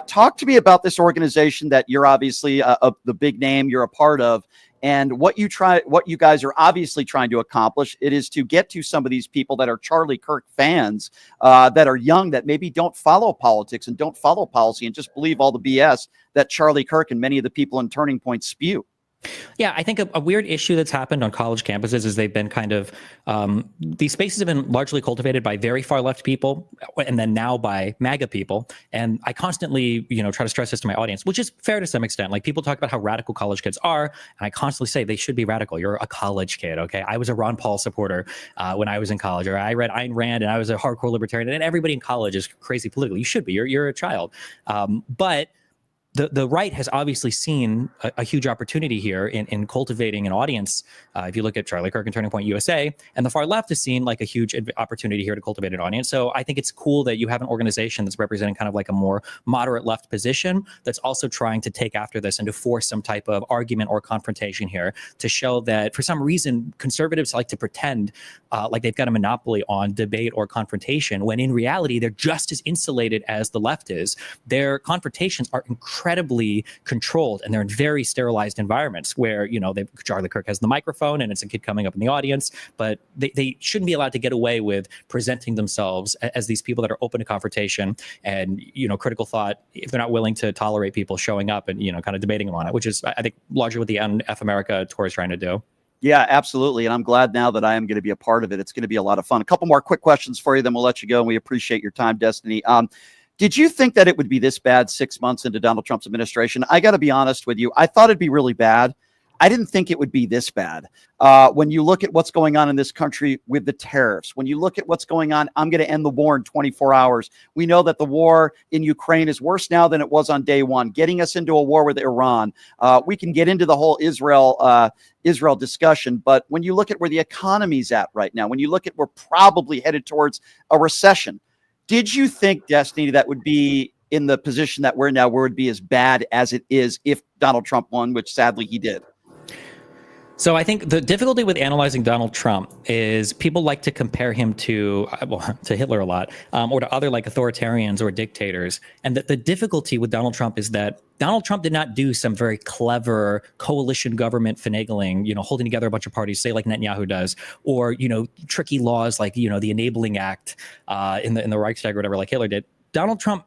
Talk to me about this organization that you're obviously the big name you're a part of, and what you guys are obviously trying to accomplish. It is to get to some of these people that are Charlie Kirk fans, that are young, that maybe don't follow politics and don't follow policy and just believe all the BS that Charlie Kirk and many of the people in Turning Point spew. Yeah, I think a weird issue that's happened on college campuses is they've been kind of, these spaces have been largely cultivated by very far left people, and then now by MAGA people. And I constantly, try to stress this to my audience, which is fair to some extent. Like, people talk about how radical college kids are, and I constantly say they should be radical. You're a college kid, okay? I was a Ron Paul supporter when I was in college, or I read Ayn Rand, and I was a hardcore libertarian, and everybody in college is crazy politically. You should be. You're a child. But the right has obviously seen a huge opportunity here in cultivating an audience. If you look at Charlie Kirk and Turning Point USA, and the far left has seen like a huge opportunity here to cultivate an audience. So I think it's cool that you have an organization that's representing kind of like a more moderate left position, that's also trying to take after this and to force some type of argument or confrontation here, to show that for some reason conservatives like to pretend like they've got a monopoly on debate or confrontation, when in reality they're just as insulated as the left is. Their confrontations are incredibly controlled, and they're in very sterilized environments where, Charlie Kirk has the microphone and it's a kid coming up in the audience, but they shouldn't be allowed to get away with presenting themselves as these people that are open to confrontation and, critical thought, if they're not willing to tolerate people showing up and, kind of debating them on it, which is, I think, largely what the Un-F America tour is trying to do. Yeah, absolutely. And I'm glad now that I am going to be a part of it. It's going to be a lot of fun. A couple more quick questions for you, then we'll let you go. And we appreciate your time, Destiny. Did you think that it would be this bad 6 months into Donald Trump's administration? I got to be honest with you. I thought it'd be really bad. I didn't think it would be this bad. When you look at what's going on in this country with the tariffs, when you look at what's going on, I'm going to end the war in 24 hours. We know that the war in Ukraine is worse now than it was on day one, getting us into a war with Iran. We can get into the whole Israel discussion, but when you look at where the economy's at right now, when you look at we're probably headed towards a recession, did you think, Destiny, that would be in the position that we're now, where it would be as bad as it is if Donald Trump won, which sadly he did? So I think the difficulty with analyzing Donald Trump is people like to compare him to Hitler a lot, or to other like authoritarians or dictators. And the difficulty with Donald Trump is that Donald Trump did not do some very clever coalition government finagling, holding together a bunch of parties, say like Netanyahu does, or, tricky laws like, the Enabling Act in the Reichstag or whatever, like Hitler did. Donald Trump,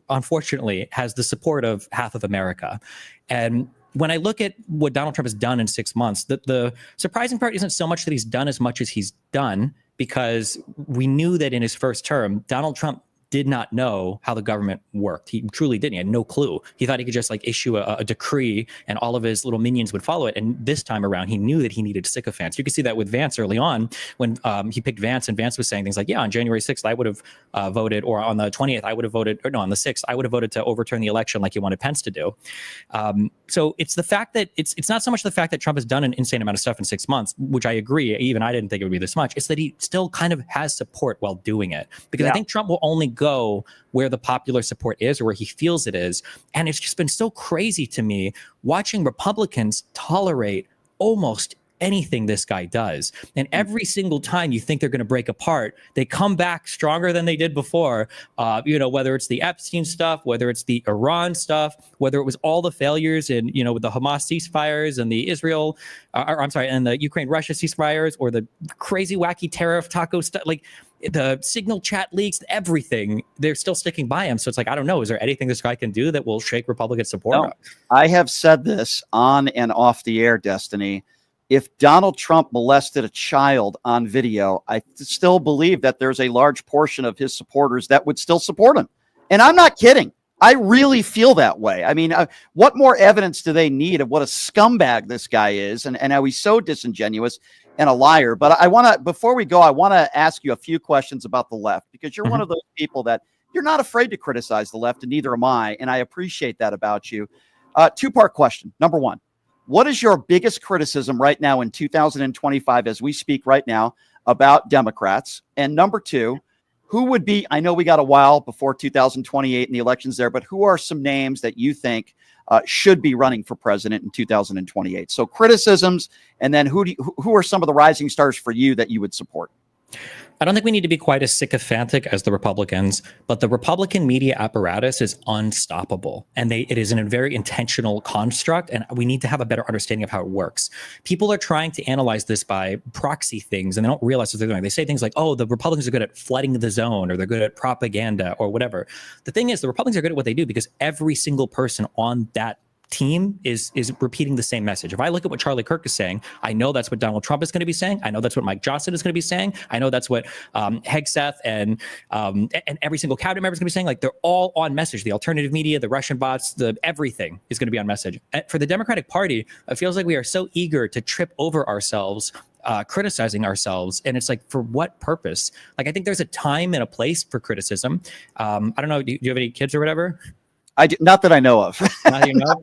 unfortunately, has the support of half of America. And when I look at what Donald Trump has done in 6 months, the surprising part isn't so much that he's done as much as he's done, because we knew that in his first term, Donald Trump did not know how the government worked. He truly didn't. He had no clue. He thought he could just like issue a decree and all of his little minions would follow it. And this time around, he knew that he needed sycophants. You can see that with Vance early on when he picked Vance, and Vance was saying things like, yeah, on January 6th, I would have voted, or on the 20th, I would have voted, or no, on the 6th, I would have voted to overturn the election like he wanted Pence to do. So it's the fact that it's not so much the fact that Trump has done an insane amount of stuff in 6 months, which I agree. Even I didn't think it would be this much. It's that he still kind of has support while doing it, because I think Trump will only go where the popular support is or where he feels it is. And it's just been so crazy to me watching Republicans tolerate almost anything this guy does. And every single time you think they're going to break apart, they come back stronger than they did before. Whether it's the Epstein stuff, whether it's the Iran stuff, whether it was all the failures in, with the Hamas ceasefires and the and the Ukraine-Russia ceasefires, or the crazy wacky tariff taco stuff, like the signal chat leaks, everything, they're still sticking by him. So it's like, I don't know, is there anything this guy can do that will shake Republican support? No. I have said this on and off the air, Destiny. If Donald Trump molested a child on video, I still believe that there's a large portion of his supporters that would still support him. And I'm not kidding. I really feel that way. I mean, what more evidence do they need of what a scumbag this guy is, and how he's so disingenuous and a liar? But before we go, I want to ask you a few questions about the left, because you're one of those people that you're not afraid to criticize the left, and neither am I. And I appreciate that about you. Two-part question. Number one, what is your biggest criticism right now in 2025, as we speak right now, about Democrats? And number two, who would be, I know we got a while before 2028 and the elections there, but who are some names that you think should be running for president in 2028? So criticisms, and then who are some of the rising stars for you that you would support? I don't think we need to be quite as sycophantic as the Republicans, but the Republican media apparatus is unstoppable. And it is a very intentional construct, and we need to have a better understanding of how it works. People are trying to analyze this by proxy things, and they don't realize what they're doing. They say things like, oh, the Republicans are good at flooding the zone, or they're good at propaganda, or whatever. The thing is, the Republicans are good at what they do because every single person on that team is repeating the same message. If I look at what Charlie Kirk is saying, I know that's what Donald Trump is going to be saying. I know that's what Mike Johnson is going to be saying. I know that's what Hegseth and every single cabinet member is going to be saying. Like, they're all on message. The alternative media, the Russian bots, everything is going to be on message. For the Democratic Party, it feels like we are so eager to trip over ourselves, criticizing ourselves, and it's like, for what purpose? Like, I think there's a time and a place for criticism. I don't know. Do you have any kids or whatever? I do, not that I know of. Not that you know.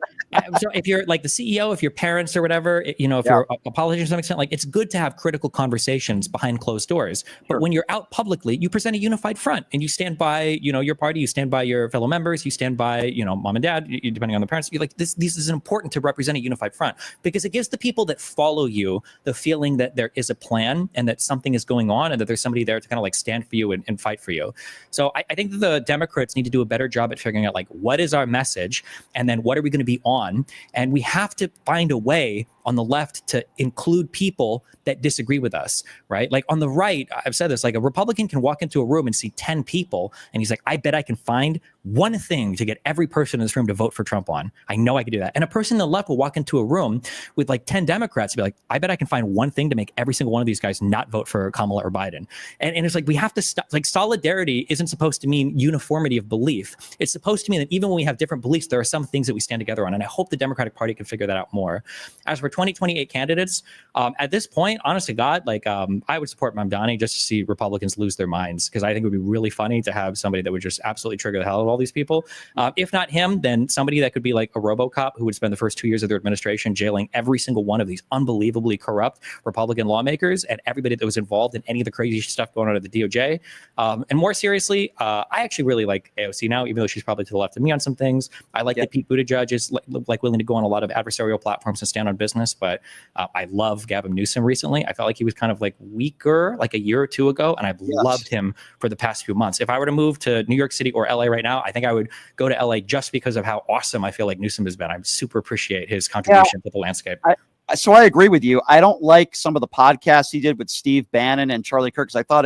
So if you're like the CEO, if your parents or whatever, if you're a politician to some extent, like, it's good to have critical conversations behind closed doors. But when you're out publicly, you present a unified front, and you stand by, your party, you stand by your fellow members, you stand by, mom and dad, depending on the parents. You like this. This is important to represent a unified front, because it gives the people that follow you the feeling that there is a plan and that something is going on, and that there's somebody there to kind of like stand for you and fight for you. So I think that the Democrats need to do a better job at figuring out, like, what is our message, and then what are we going to be on? And we have to find a way on the left to include people that disagree with us, right? Like, on the right, I've said this, like, a Republican can walk into a room and see 10 people, and he's like, I bet I can find one thing to get every person in this room to vote for Trump on. I know I can do that. And a person on the left will walk into a room with like 10 Democrats and be like, I bet I can find one thing to make every single one of these guys not vote for Kamala or Biden. And it's like, we have to stop. Like, solidarity isn't supposed to mean uniformity of belief. It's supposed to mean that even when we have different beliefs, there are some things that we stand together on. And I hope the Democratic Party can figure that out more. As for 2028 candidates, at this point, honest to God, like, I would support Mamdani just to see Republicans lose their minds, because I think it would be really funny to have somebody that would just absolutely trigger the hell out of all these people. If not him, then somebody that could be like a RoboCop, who would spend the first 2 years of their administration jailing every single one of these unbelievably corrupt Republican lawmakers and everybody that was involved in any of the crazy stuff going on at the DOJ. And more seriously, I actually really like AOC now, even though she's probably to the left of me on some things. I like that Pete Buttigieg is like willing to go on a lot of adversarial platforms and stand on business, but I love Gavin Newsom recently. I felt like he was kind of like weaker like a year or two ago, and I've loved him for the past few months. If I were to move to New York City or LA right now, I think I would go to LA just because of how awesome I feel like Newsom has been. I super appreciate his contribution to the landscape. So I agree with you. I don't like some of the podcasts he did with Steve Bannon and Charlie Kirk, because I thought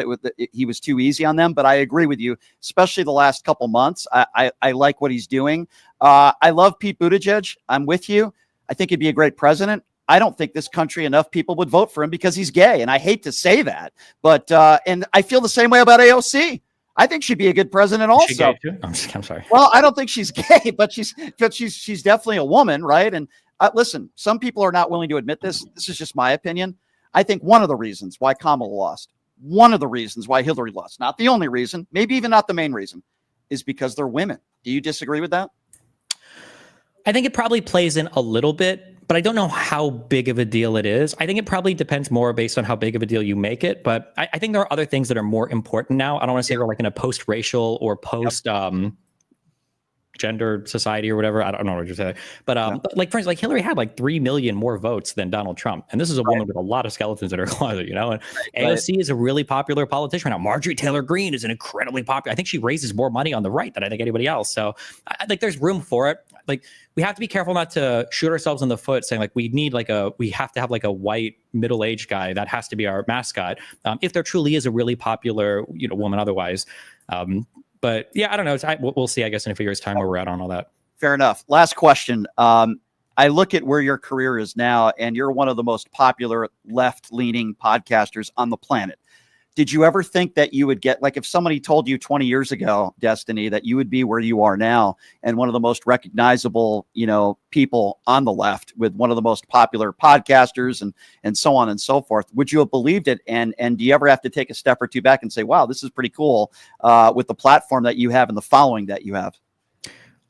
he was too easy on them. But I agree with you, especially the last couple months. I like what he's doing. I love Pete Buttigieg. I'm with you. I think he'd be a great president. I don't think this country enough people would vote for him because he's gay. And I hate to say that, but and I feel the same way about AOC. I think she'd be a good president Is she also. gay too? I'm sorry. Well, I don't think she's gay, but she's definitely a woman, right? And listen, some people are not willing to admit this. This is just my opinion. I think one of the reasons why Kamala lost, one of the reasons why Hillary lost, not the only reason, maybe even not the main reason, is because they're women. Do you disagree with that? I think it probably plays in a little bit, but I don't know how big of a deal it is. I think it probably depends more based on how big of a deal you make it. But I think there are other things that are more important now. I don't want to say we're like in a post-racial or post gender society or whatever. I don't know what you're saying. But like, for instance, like Hillary had like 3 million more votes than Donald Trump. And this is a woman with a lot of skeletons in her closet, you know? And AOC is a really popular politician right now. Marjorie Taylor Greene is an incredibly popular. I think she raises more money on the right than I think anybody else. So I think there's room for it. Like, we have to be careful not to shoot ourselves in the foot saying like we have to have like a white middle-aged guy that has to be our mascot. If there truly is a really popular, woman otherwise. But yeah, I don't know. We'll see, I guess, in a few years' time where we're at on all that. Fair enough. Last question. I look at where your career is now, and you're one of the most popular left-leaning podcasters on the planet. Did you ever think that you would get, like, if somebody told you 20 years ago, Destiny, that you would be where you are now and one of the most recognizable, people on the left with one of the most popular podcasters and so on and so forth, would you have believed it? And do you ever have to take a step or two back and say, wow, this is pretty cool with the platform that you have and the following that you have?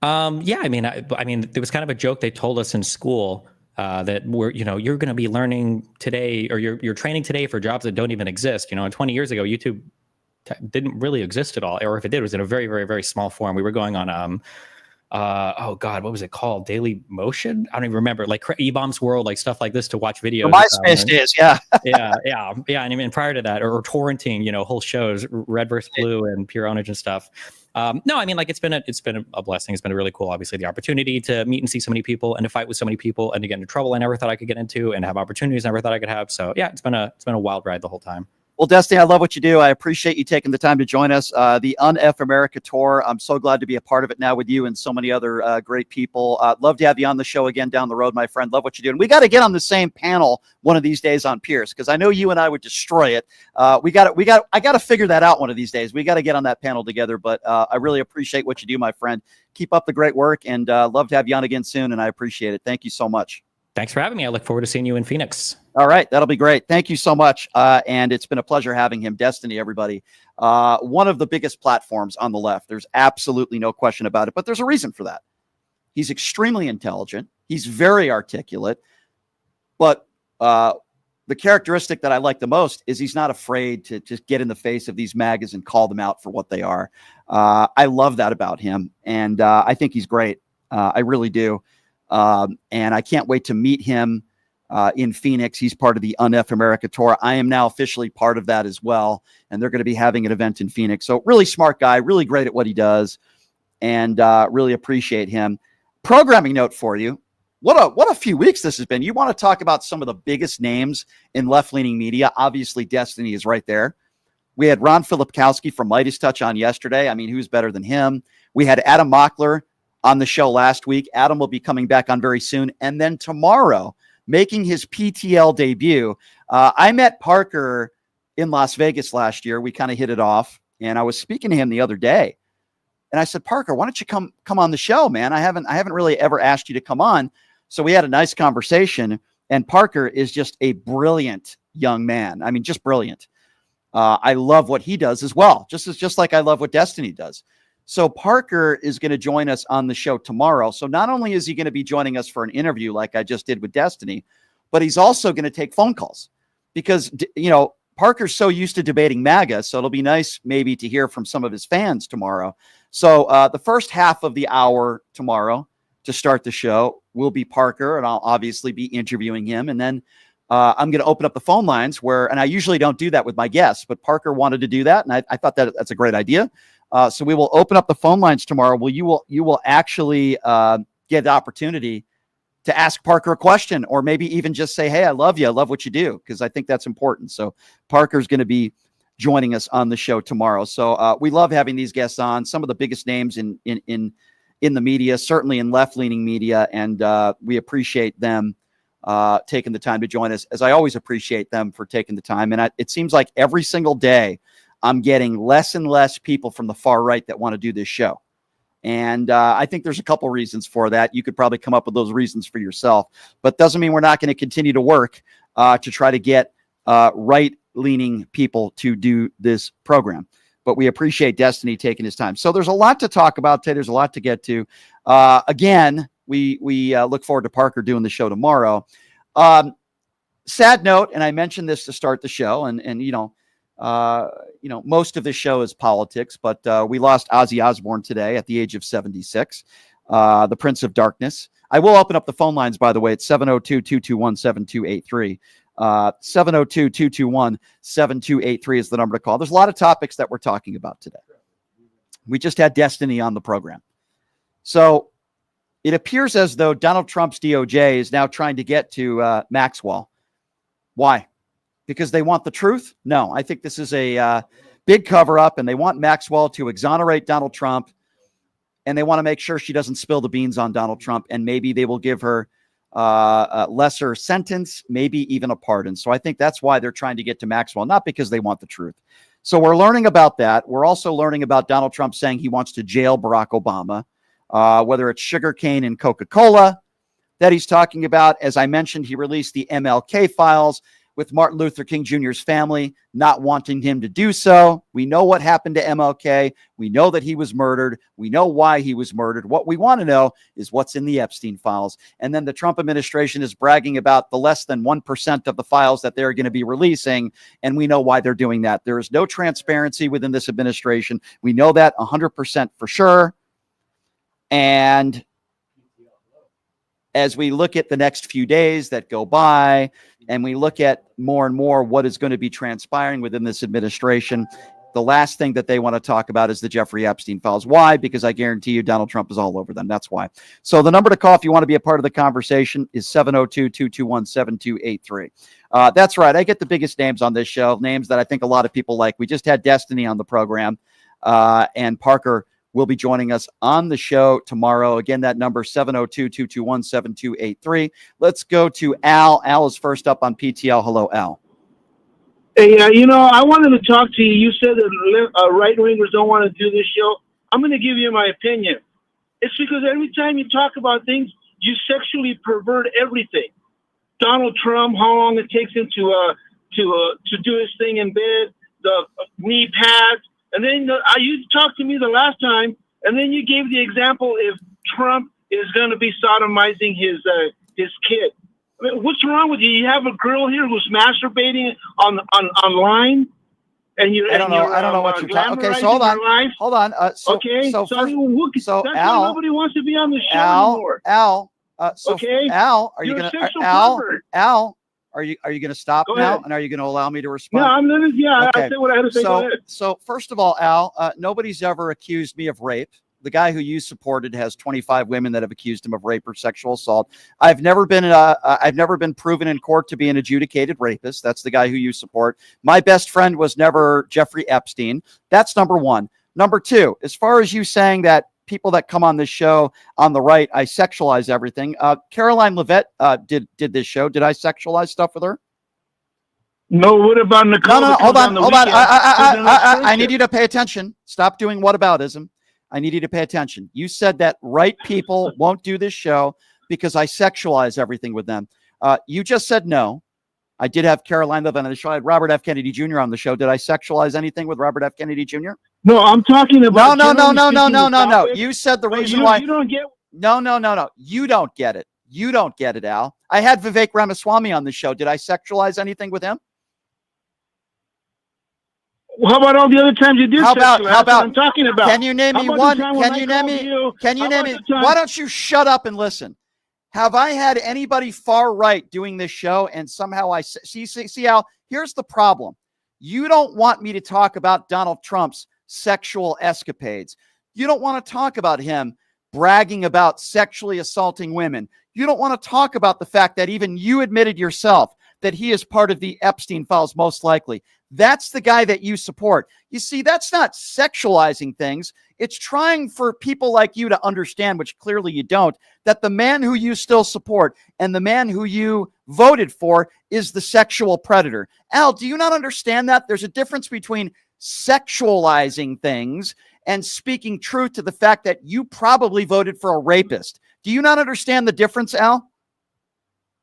Yeah, I mean, there was kind of a joke they told us in school that you're going to be learning today, or you're training today for jobs that don't even exist. And 20 years ago, YouTube didn't really exist at all, or if it did, it was in a very, very, very small form. We were going on, oh God, what was it called? Daily Motion? I don't even remember. Like E-Bombs World, like stuff like this to watch videos. MySpace days, yeah. yeah. And even prior to that, or torrenting, whole shows, Red vs. Blue and Pure Ownage and stuff. No, I mean, like, it's been a blessing. It's been really cool. Obviously, the opportunity to meet and see so many people and to fight with so many people and to get into trouble I never thought I could get into and have opportunities I never thought I could have. So yeah, it's been a wild ride the whole time. Well, Destiny, I love what you do. I appreciate you taking the time to join us. The Un-F America Tour, I'm so glad to be a part of it now with you and so many other great people. Love to have you on the show again down the road, my friend. Love what you do. And we got to get on the same panel one of these days on Pierce, because I know you and I would destroy it. I got to figure that out one of these days. We got to get on that panel together. But I really appreciate what you do, my friend. Keep up the great work, and love to have you on again soon. And I appreciate it. Thank you so much. Thanks for having me. I look forward to seeing you in Phoenix. All right. That'll be great. Thank you so much. And it's been a pleasure having him. Destiny, everybody. One of the biggest platforms on the left. There's absolutely no question about it. But there's a reason for that. He's extremely intelligent. He's very articulate. But the characteristic that I like the most is he's not afraid to just get in the face of these MAGAs and call them out for what they are. I love that about him. And I think he's great. I really do. And I can't wait to meet him in Phoenix. He's part of the Un-F America Tour. I am now officially part of that as well. And they're going to be having an event in Phoenix. So really smart guy, really great at what he does, and really appreciate him. Programming note for you. What a few weeks this has been. You want to talk about some of the biggest names in left-leaning media. Obviously, Destiny is right there. We had Ron Filipkowski from Midas Touch on yesterday. I mean, who's better than him? We had Adam Mockler on the show last week. Adam will be coming back on very soon. And then tomorrow, making his PTL debut, I met Parker in Las Vegas last year. We kind of hit it off. And I was speaking to him the other day. And I said, Parker, why don't you come on the show, man? I haven't really ever asked you to come on. So we had a nice conversation. And Parker is just a brilliant young man. I mean, just brilliant. I love what he does as well, just like I love what Destiny does. So Parker is going to join us on the show tomorrow. So not only is he going to be joining us for an interview like I just did with Destiny, but he's also going to take phone calls because, Parker's so used to debating MAGA. So it'll be nice maybe to hear from some of his fans tomorrow. So the first half of the hour tomorrow to start the show will be Parker, and I'll obviously be interviewing him. And then I'm going to open up the phone lines and I usually don't do that with my guests, but Parker wanted to do that. And I thought that's a great idea. So we will open up the phone lines tomorrow. Well, you will actually get the opportunity to ask Parker a question, or maybe even just say, hey, I love you. I love what you do. Because I think that's important. So Parker's going to be joining us on the show tomorrow. So we love having these guests on, some of the biggest names in the media, certainly in left-leaning media. And we appreciate them taking the time to join us, as I always appreciate them for taking the time. And it seems like every single day I'm getting less and less people from the far right that want to do this show. And I think there's a couple reasons for that. You could probably come up with those reasons for yourself, but doesn't mean we're not going to continue to work to try to get right-leaning people to do this program. But we appreciate Destiny taking his time. So there's a lot to talk about today. There's a lot to get to. Again, we look forward to Parker doing the show tomorrow. Sad note, and I mentioned this to start the show, and most of the show is politics, but we lost Ozzy Osbourne today at the age of 76, the Prince of Darkness. I will open up the phone lines, by the way. It's 702-221-7283. 702-221-7283 is the number to call. There's a lot of topics that we're talking about today. We just had Destiny on the program. So it appears as though Donald Trump's DOJ is now trying to get to Maxwell. Why? Because they want the truth? No, I think this is a big cover-up, and they want Maxwell to exonerate Donald Trump, and they want to make sure she doesn't spill the beans on Donald Trump, and maybe they will give her a lesser sentence, maybe even a pardon. So I think that's why they're trying to get to Maxwell, not because they want the truth. So we're learning about that. We're also learning about Donald Trump saying he wants to jail Barack Obama, whether it's sugarcane and Coca-Cola that he's talking about. As I mentioned, he released the MLK files with Martin Luther King Jr.'s family not wanting him to do so. We know what happened to MLK. We know that he was murdered. We know why he was murdered. What we want to know is what's in the Epstein files. And then the Trump administration is bragging about the less than 1% of the files that they're going to be releasing, and we know why they're doing that. There is no transparency within this administration. We know that 100% for sure. And as we look at the next few days that go by, and we look at more and more what is going to be transpiring within this administration, the last thing that they want to talk about is the Jeffrey Epstein files. Why? Because I guarantee you Donald Trump is all over them. That's why. So the number to call if you want to be a part of the conversation is 702-221-7283. That's right. I get the biggest names on this show, names that I think a lot of people like. We just had Destiny on the program, and Parker will be joining us on the show tomorrow. Again, that number, 702-221-7283. Let's go to Al. Al is first up on PTL. Hello, Al. Hey, I wanted to talk to you. You said that right-wingers don't want to do this show. I'm going to give you my opinion. It's because every time you talk about things, you sexually pervert everything. Donald Trump, how long it takes him to do his thing in bed, the knee pads. And then you talked to me the last time, and then you gave the example if Trump is going to be sodomizing his kid. I mean, what's wrong with you? You have a girl here who's masturbating online, and you. I don't know what you're talking. Okay, so hold on. That's Al, why nobody wants to be on the show anymore. Al, are you You're going a sexual to pervert. Al? Are you going to stop Go now? ahead. And are you going to allow me to respond? No, I'm gonna. Yeah, Okay. I said what I had to say. Go ahead. So first of all, Al, nobody's ever accused me of rape. The guy who you supported has 25 women that have accused him of rape or sexual assault. I've never been proven in court to be an adjudicated rapist. That's the guy who you support. My best friend was never Jeffrey Epstein. That's number one. Number two, as far as you saying that people that come on this show on the right, I sexualize everything. Caroline Levitt did this show. Did I sexualize stuff with her? No, what about Nicole? No, hold on. I need you to pay attention. Stop doing whataboutism. I need you to pay attention. You said that right people won't do this show because I sexualize everything with them. You just said no. I did have Caroline Levitt on the show. I had Robert F. Kennedy Jr. on the show. Did I sexualize anything with Robert F. Kennedy Jr.? No, I'm talking about. No. You said the reason why. You don't get. No. You don't get it. You don't get it, Al. I had Vivek Ramaswamy on the show. Did I sexualize anything with him? How about all the other times you did? How about? What I'm talking about. Can you name me one? Can you name me? Why don't you shut up and listen? Have I had anybody far right doing this show and somehow I see Al? Here's the problem. You don't want me to talk about Donald Trump's sexual escapades. You don't want to talk about him bragging about sexually assaulting women. You don't want to talk about the fact that even you admitted yourself that he is part of the Epstein files, most likely. That's the guy that you support. You see, that's not sexualizing things. It's trying for people like you to understand, which clearly you don't, that the man who you still support and the man who you voted for is the sexual predator. Al, do you not understand that? There's a difference between sexualizing things and speaking truth to the fact that you probably voted for a rapist. Do you not understand the difference, Al?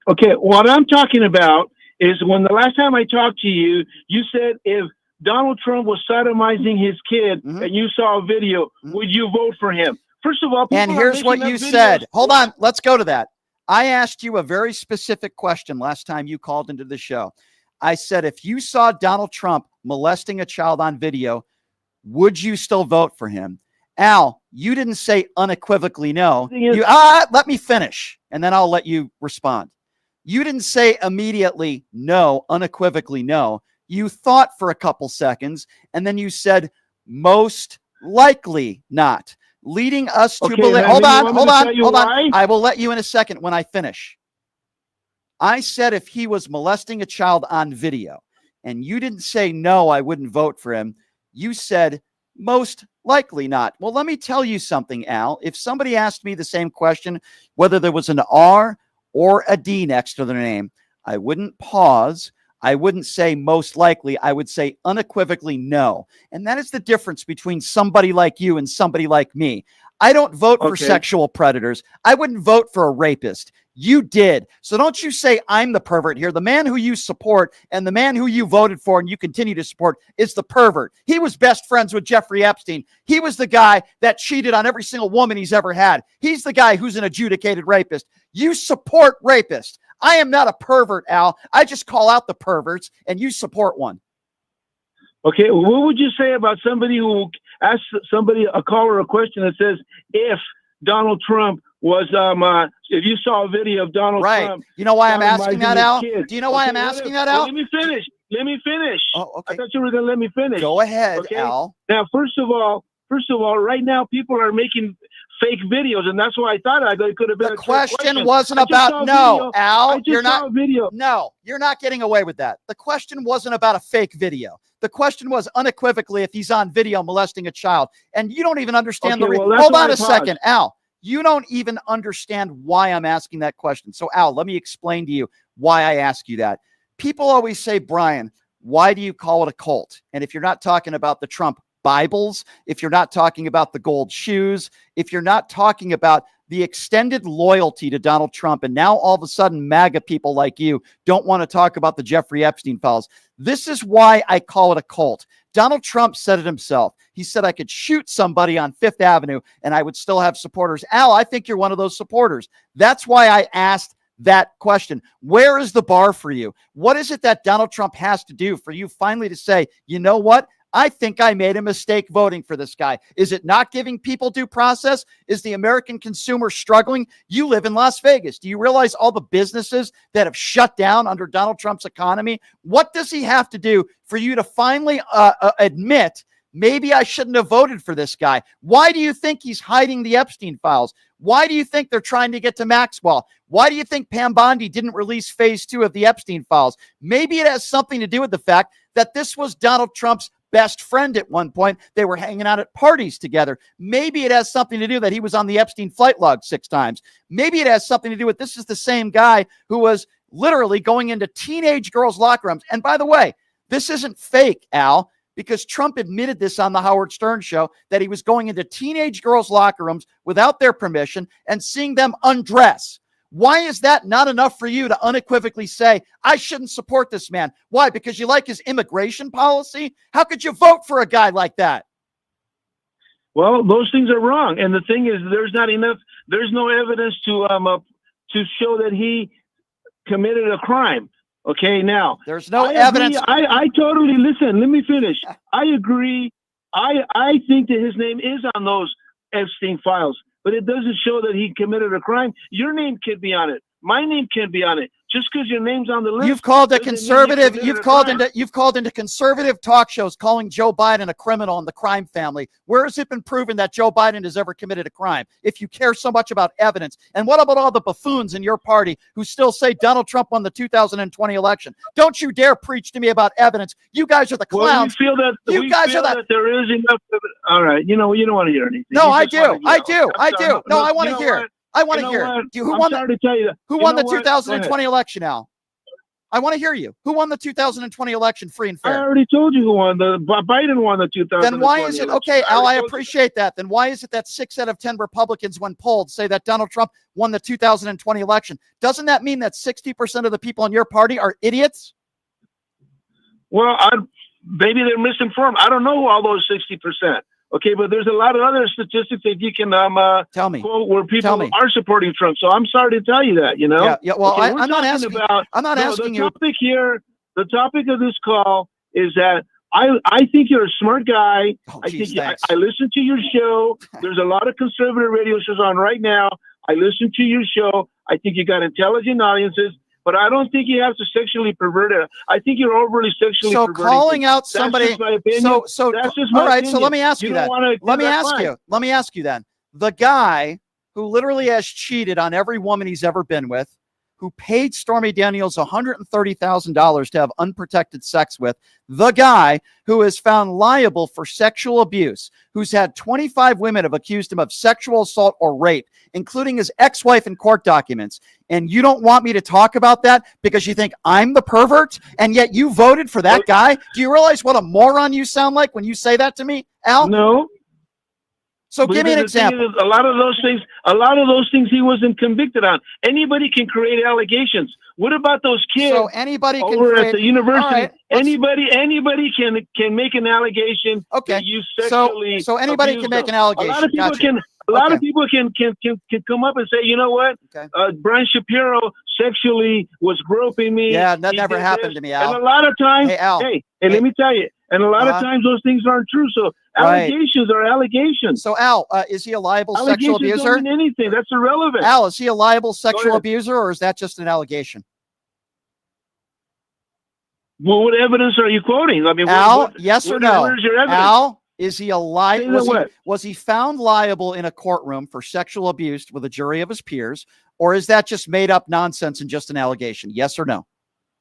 Okay, what I'm talking about is when the last time I talked to you, you said if Donald Trump was sodomizing his kid and you saw a video, would you vote for him? First of all, people and here's what you said. Hold on, let's go to that. I asked you a very specific question last time you called into the show. I said, if you saw Donald Trump molesting a child on video, would you still vote for him? Al, you didn't say unequivocally no. Let me finish, and then I'll let you respond. You didn't say immediately no, unequivocally no. You thought for a couple seconds, and then you said most likely not, leading us to believe. Hold on. I will let you in a second when I finish. I said if he was molesting a child on video, and you didn't say no, I wouldn't vote for him. You said most likely not. Well, let me tell you something, Al. If somebody asked me the same question, whether there was an R or a D next to their name, I wouldn't pause. I wouldn't say most likely. I would say unequivocally no. And that is the difference between somebody like you and somebody like me. I don't vote for sexual predators. I wouldn't vote for a rapist. You did. So don't you say I'm the pervert here. The man who you support and the man who you voted for and you continue to support is the pervert. He was best friends with Jeffrey Epstein. He was the guy that cheated on every single woman he's ever had. He's the guy who's an adjudicated rapist. You support rapists. I am not a pervert, Al. I just call out the perverts and you support one. Okay, what would you say about somebody who asks somebody, a caller, a question that says, if Donald Trump was, if you saw a video of Donald Trump. You know why I'm asking that, Al? Do you know why I'm asking that, Al? Let me finish. Oh, okay. I thought you were going to let me finish. Go ahead, Al. Now, first of all, right now, people are making fake videos, and that's why I thought it could have been the question wasn't about no, Al. You're not video. No, you're not getting away with that. The question wasn't about a fake video. The question was unequivocally if he's on video molesting a child, and you don't even understand hold on a second, Al. You don't even understand why I'm asking that question. So, Al, let me explain to you why I ask you that. People always say, Brian, why do you call it a cult? And if you're not talking about the Trump Bibles, if you're not talking about the gold shoes, if you're not talking about the extended loyalty to Donald Trump, and now all of a sudden MAGA people like you don't want to talk about the Jeffrey Epstein files. This is why I call it a cult. Donald Trump said it himself. He said I could shoot somebody on Fifth Avenue and I would still have supporters. Al, I think you're one of those supporters. That's why I asked that question. Where is the bar for you? What is it that Donald Trump has to do for you finally to say, you know what? I think I made a mistake voting for this guy. Is it not giving people due process? Is the American consumer struggling? You live in Las Vegas. Do you realize all the businesses that have shut down under Donald Trump's economy? What does he have to do for you to finally admit, maybe I shouldn't have voted for this guy? Why do you think he's hiding the Epstein files? Why do you think they're trying to get to Maxwell? Why do you think Pam Bondi didn't release phase 2 of the Epstein files? Maybe it has something to do with the fact that this was Donald Trump's best friend at one point. They were hanging out at parties together. Maybe it has something to do that he was on the Epstein flight log 6 times. Maybe it has something to do with this is the same guy who was literally going into teenage girls' locker rooms. And by the way, this isn't fake, Al, because Trump admitted this on the Howard Stern show, that he was going into teenage girls' locker rooms without their permission and seeing them undress. Why is that not enough for you to unequivocally say, I shouldn't support this man? Why? Because you like his immigration policy? How could you vote for a guy like that? Well, those things are wrong. And the thing is, there's no evidence to show that he committed a crime. Okay, now. There's no evidence. I totally, listen, let me finish. I agree. I think that his name is on those Epstein files, but it doesn't show that he committed a crime. Your name can be on it. My name can be on it. Just because your name's on the list. You've called a conservative. You've called into conservative talk shows calling Joe Biden a criminal in the crime family. Where has it been proven that Joe Biden has ever committed a crime? If you care so much about evidence, and what about all the buffoons in your party who still say Donald Trump won the 2020 election? Don't you dare preach to me about evidence. You guys are the clowns. Well, we feel that there is enough. All right, you don't want to hear anything. No, I do. I do. No, I want to hear. I want to hear. Who won the 2020 election, Al? I want to hear you. Who won the 2020 election free and I fair? already told you who won. Biden won the 2020 Then why is it, election. okay, Al, I appreciate that. Then why is it that 6 out of 10 Republicans, when polled, say that Donald Trump won the 2020 election? Doesn't that mean that 60% of the people in your party are idiots? Well, maybe they're misinformed. I don't know who all those 60%. Okay, but there's a lot of other statistics that you can tell me quote where people are supporting Trump. So I'm sorry to tell you that. You know. Yeah. Well, okay, I'm not asking. I'm not asking you. The topic here, the topic of this call is that I think you're a smart guy. Oh, I geez, think I listen to your show. There's a lot of conservative radio shows on right now. I listen to your show. I think you got intelligent audiences. But I don't think you have to sexually pervert it. I think you're overly sexually perverting. So calling out somebody. That's just my opinion. So that's just my all right. opinion. So let me ask you that. Let me ask you then. The guy who literally has cheated on every woman he's ever been with, who paid Stormy Daniels $130,000 to have unprotected sex with, the guy who is found liable for sexual abuse, who's had 25 women have accused him of sexual assault or rape, including his ex-wife in court documents. And you don't want me to talk about that because you think I'm the pervert, and yet you voted for that guy? Do you realize what a moron you sound like when you say that to me, Al? No. So give me an example. A lot of those things he wasn't convicted on. Anybody can create allegations. What about those kids? So anybody can over create, at the university. Right, anybody can make an allegation. Okay. That you sexually so anybody can make an allegation. A lot of people Gotcha. A lot of people can come up and say, you know what? Okay. Brian Shapiro sexually was groping me. Yeah, that never happened to me, Al. And a lot of times, hey, Al, let me tell you. And a lot of times those things aren't true. So allegations are allegations. So Al, is he a liable sexual abuser? Don't mean anything. That's irrelevant. Al, is he a liable sexual abuser, or is that just an allegation? Well, what evidence are you quoting? I mean, Al, yes or no? Where's your evidence? Al, is he a liable? Was he found liable in a courtroom for sexual abuse with a jury of his peers, or is that just made up nonsense and just an allegation? Yes or no?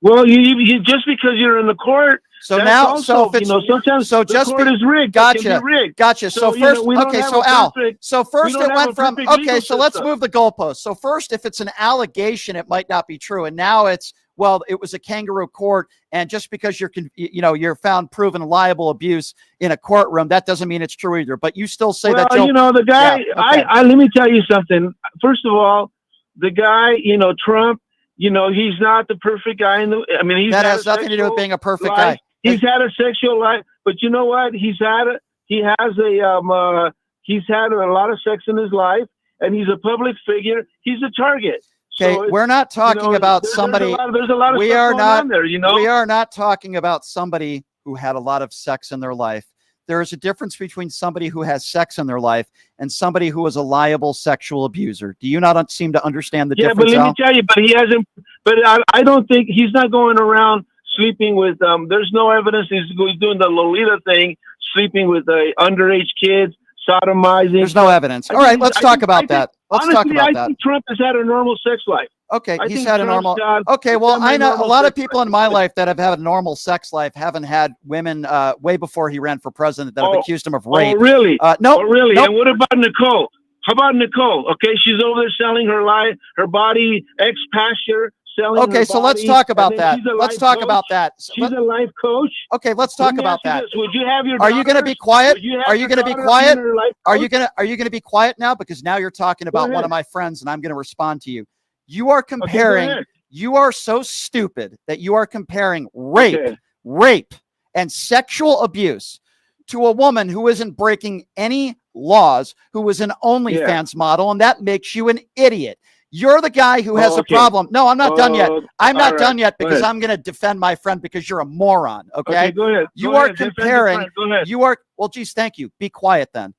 Well, you just because you're in the court. So now, so if it's sometimes so just the court is rigged. Gotcha, gotcha. So first, okay, so Al, so first it went from okay. So let's move the goalpost. So first, if it's an allegation, it might not be true, and now it's well, it was a kangaroo court, and just because you're found proven liable abuse in a courtroom, that doesn't mean it's true either. But you still say that. The guy. Yeah, okay. Let me tell you something. First of all, the guy, Trump. He's not the perfect guy I mean, that has nothing to do with being a perfect guy. He's had a sexual life, but you know what? He has a lot of sex in his life, and he's a public figure. He's a target. Okay, so we're not talking about somebody. There's a lot of stuff going on there. We are not talking about somebody who had a lot of sex in their life. There is a difference between somebody who has sex in their life and somebody who is a liable sexual abuser. Do you not seem to understand the difference? Yeah, but let me tell you, but he hasn't. But I don't think he's not going around sleeping with. There's no evidence he's doing the Lolita thing, sleeping with underage kids, sodomizing. There's no evidence. All right, let's talk about that. Let's talk about that. I think Trump has had a normal sex life. Okay, he's had a normal. Okay, well, I know a lot of people in my life that have had a normal sex life haven't had women way before he ran for president that have accused him of rape. Oh, really? No, really? Nope. And what about Nicole? How about Nicole? Okay, she's over there selling her body ex-pasture. Okay, so let's talk about that. Let's talk about that. She's a life coach. Okay, let's talk about that. Would you have your? Are you going to be quiet? Are you going to be quiet? Are you going to be quiet now? Because now you're talking about one of my friends, and I'm going to respond to you. You are comparing. Okay, you are so stupid that you are comparing rape, and sexual abuse to a woman who isn't breaking any laws, who is an OnlyFans model, and that makes you an idiot. You're the guy who has a problem. No, I'm not done yet. I'm not done yet because I'm going to defend my friend because you're a moron. Okay, go ahead. You are comparing. You are well. Geez, thank you. Be quiet then.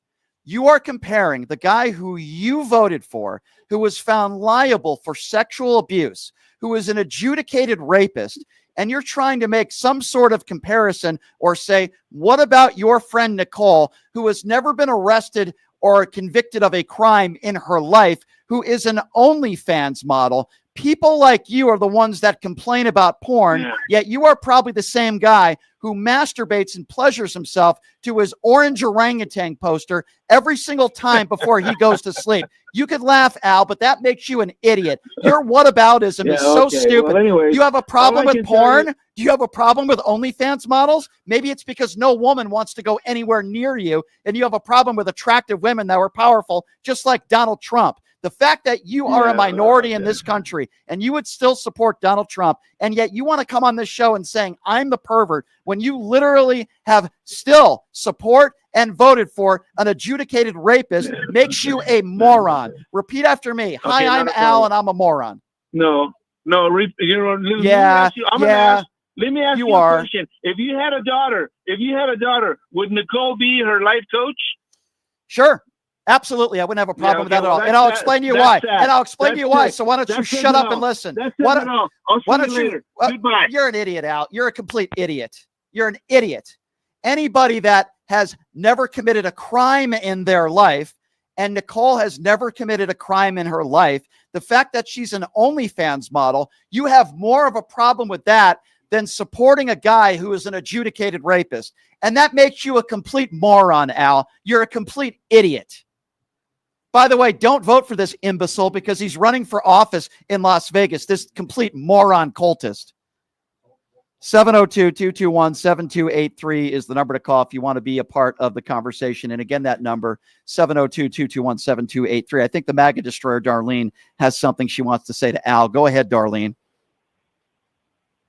You are comparing the guy who you voted for, who was found liable for sexual abuse, who is an adjudicated rapist, and you're trying to make some sort of comparison or say, what about your friend Nicole, who has never been arrested or convicted of a crime in her life, who is an OnlyFans model? People like you are the ones that complain about porn, yet you are probably the same guy who masturbates and pleasures himself to his orange orangutan poster every single time before he goes to sleep. You could laugh, Al, but that makes you an idiot. Your whataboutism is so stupid. Well, anyways, you have a problem all I with can tell porn? you- Do you have a problem with OnlyFans models? Maybe it's because no woman wants to go anywhere near you, and you have a problem with attractive women that were powerful, just like Donald Trump. The fact that you are a minority in this country and you would still support Donald Trump, and yet you want to come on this show and saying, I'm the pervert, when you literally have still support and voted for an adjudicated rapist, makes you a moron. Repeat after me. Hi, I'm Al, and I'm a moron. No, let me Yeah, ask you, let me ask you a question. If you had a daughter, would Nicole be her life coach? Sure. Absolutely. I wouldn't have a problem with that at all. And I'll explain to you why. And I'll explain to you why. So why don't you shut up and listen? Why don't you? Goodbye. You're an idiot, Al. You're a complete idiot. You're an idiot. Anybody that has never committed a crime in their life, and Nicole has never committed a crime in her life, the fact that she's an OnlyFans model, you have more of a problem with that than supporting a guy who is an adjudicated rapist. And that makes you a complete moron, Al. You're a complete idiot. By the way, don't vote for this imbecile because he's running for office in Las Vegas, this complete moron cultist. 702-221-7283 is the number to call if you want to be a part of the conversation. And again, that number, 702-221-7283. I think the MAGA destroyer, Darlene, has something she wants to say to Al. Go ahead, Darlene.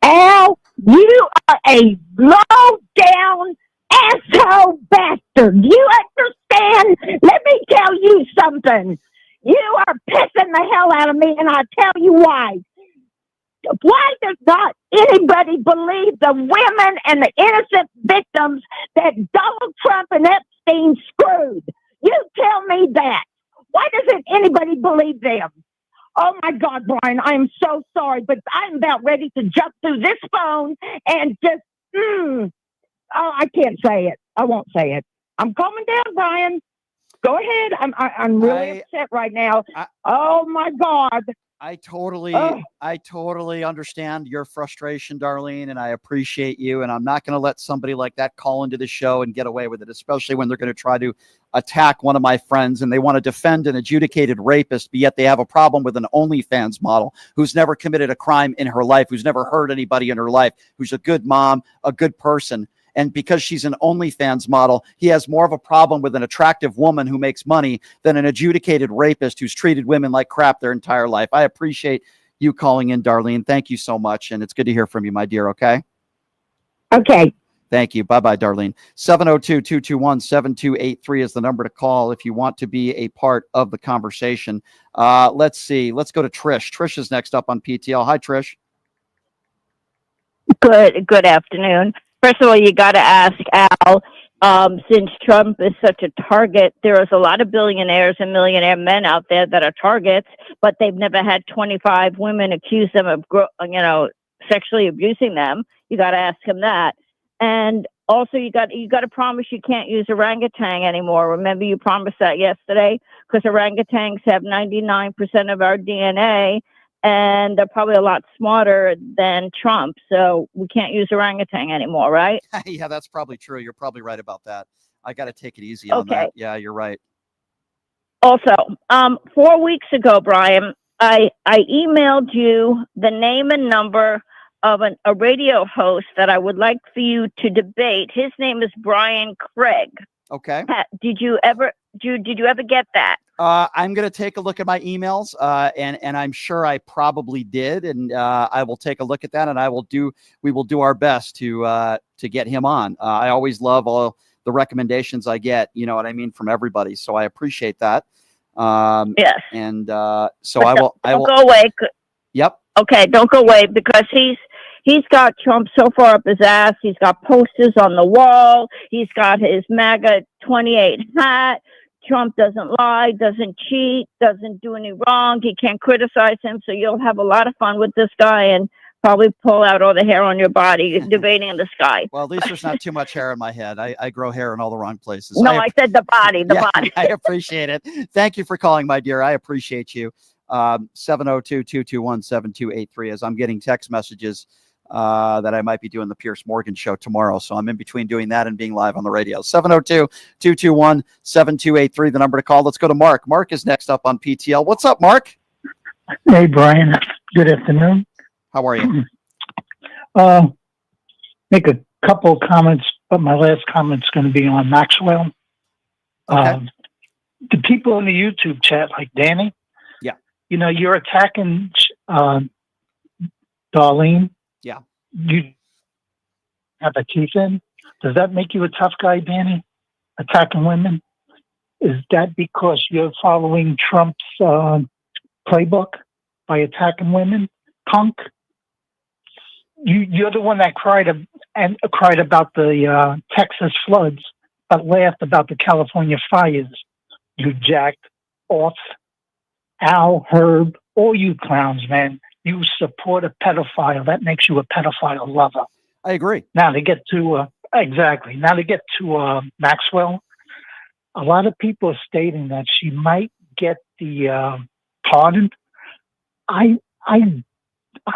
Al, you are a low-down asshole bastard. You understand? Let me tell you something. You are pissing the hell out of me, and I'll tell you why. Why does not anybody believe the women and the innocent victims that Donald Trump and Epstein screwed? You tell me that. Why doesn't anybody believe them? Oh, my God, Brian, I am so sorry, but I'm about ready to jump through this phone and just, oh, I can't say it. I won't say it. I'm calming down, Brian. Go ahead. I'm really upset right now. Oh, my God. I totally understand your frustration, Darlene, and I appreciate you. And I'm not going to let somebody like that call into the show and get away with it, especially when they're going to try to attack one of my friends and they want to defend an adjudicated rapist, but yet they have a problem with an OnlyFans model who's never committed a crime in her life, who's never hurt anybody in her life, who's a good mom, a good person. And because she's an OnlyFans model, he has more of a problem with an attractive woman who makes money than an adjudicated rapist who's treated women like crap their entire life. I appreciate you calling in, Darlene. Thank you so much. And it's good to hear from you, my dear. Okay. Okay. Thank you. Bye-bye, Darlene. 702-221-7283 is the number to call if you want to be a part of the conversation. Let's see. Let's go to Trish. Trish is next up on PTL. Hi, Trish. Good afternoon. First of all, you got to ask Al, since Trump is such a target, there is a lot of billionaires and millionaire men out there that are targets, but they've never had 25 women accuse them of, sexually abusing them. You got to ask him that. And also, you got to promise you can't use orangutan anymore. Remember, you promised that yesterday, because orangutans have 99% of our DNA. And they're probably a lot smarter than Trump. So we can't use orangutan anymore, right? Yeah, that's probably true. You're probably right about that. I got to take it easy on that. Yeah, you're right. Also, 4 weeks ago, Brian, I emailed you the name and number of a radio host that I would like for you to debate. His name is Brian Craig. Okay. Did you ever get that? I'm going to take a look at my emails, and I'm sure I probably did, and I will take a look at that, and we will do our best to get him on. I always love all the recommendations I get, you know what I mean, from everybody. So I appreciate that. Yes. And so I will go away. Yep. Okay, don't go away, because he's got Trump so far up his ass. He's got posters on the wall. He's got his MAGA 28 hat. Trump doesn't lie, doesn't cheat, doesn't do any wrong. He can't criticize him. So you'll have a lot of fun with this guy and probably pull out all the hair on your body debating in the sky. Well, at least there's not too much hair in my head. I grow hair in all the wrong places. No, I said the body, the body. I appreciate it. Thank you for calling, my dear. I appreciate you. 702-221-7283 as I'm getting text messages that I might be doing the Pierce Morgan show tomorrow. So I'm in between doing that and being live on the radio. 702-221-7283, the number to call. Let's go to Mark. Mark is next up on PTL. What's up, Mark? Hey, Brian. Good afternoon. How are you? Make a couple of comments, but my last comment's going to be on Maxwell. Okay. The people in the YouTube chat, like Danny, yeah, you're attacking Darlene. Yeah. You have a teeth in. Does that make you a tough guy, Danny? Attacking women? Is that because you're following Trump's playbook by attacking women? Punk. You're the one that cried about the Texas floods, but laughed about the California fires. You jacked off. Al, Herb, all you clowns, man. You support a pedophile. That makes you a pedophile lover. I agree. Now to get to exactly. Now to get to Maxwell, a lot of people are stating that she might get the pardon. I'm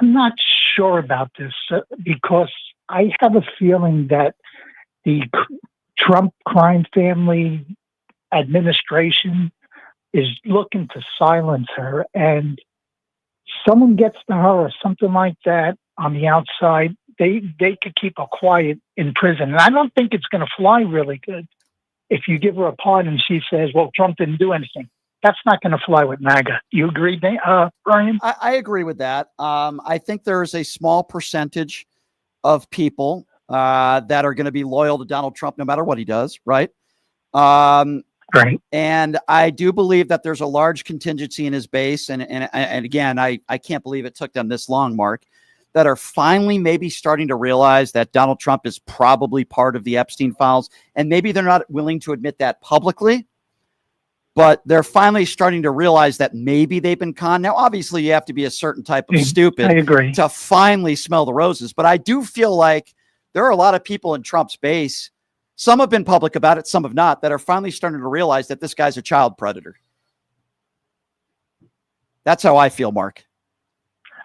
not sure about this because I have a feeling that the Trump crime family administration is looking to silence her, and someone gets to her or something like that on the outside, they could keep her quiet in prison. And I don't think it's going to fly really good if you give her a pardon and she says, well, Trump didn't do anything. That's not going to fly with MAGA. You agree, Brian? I agree with that. I think there is a small percentage of people that are going to be loyal to Donald Trump no matter what he does, right? Right. And I do believe that there's a large contingency in his base. And again, I can't believe it took them this long, Mark, that are finally maybe starting to realize that Donald Trump is probably part of the Epstein files. And maybe they're not willing to admit that publicly, but they're finally starting to realize that maybe they've been conned. Now, obviously, you have to be a certain type of stupid I agree. to finally smell the roses. But I do feel like there are a lot of people in Trump's base. Some have been public about it, some have not, that are finally starting to realize that this guy's a child predator. That's how I feel, Mark.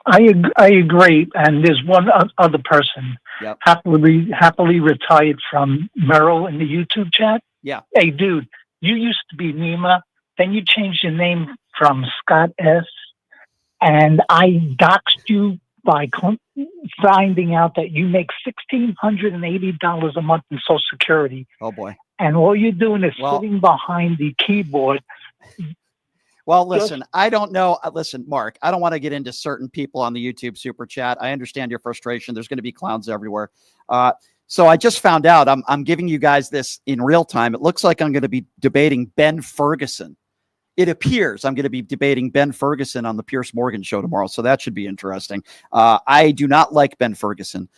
I agree. And there's one other person happily retired from Merrill in the YouTube chat. Yeah. Hey, dude, you used to be Nima. Then you changed your name from Scott S. And I doxed you by finding out that you make $1,680 a month in Social Security. Oh, boy. And all you're doing is sitting behind the keyboard. Well, listen, I don't know. Listen, Mark, I don't want to get into certain people on the YouTube super chat. I understand your frustration. There's going to be clowns everywhere. So I just found out I'm giving you guys this in real time. It looks like I'm going to be debating Ben Ferguson. It appears I'm going to be debating Ben Ferguson on the Pierce Morgan show tomorrow. So that should be interesting. I do not like Ben Ferguson.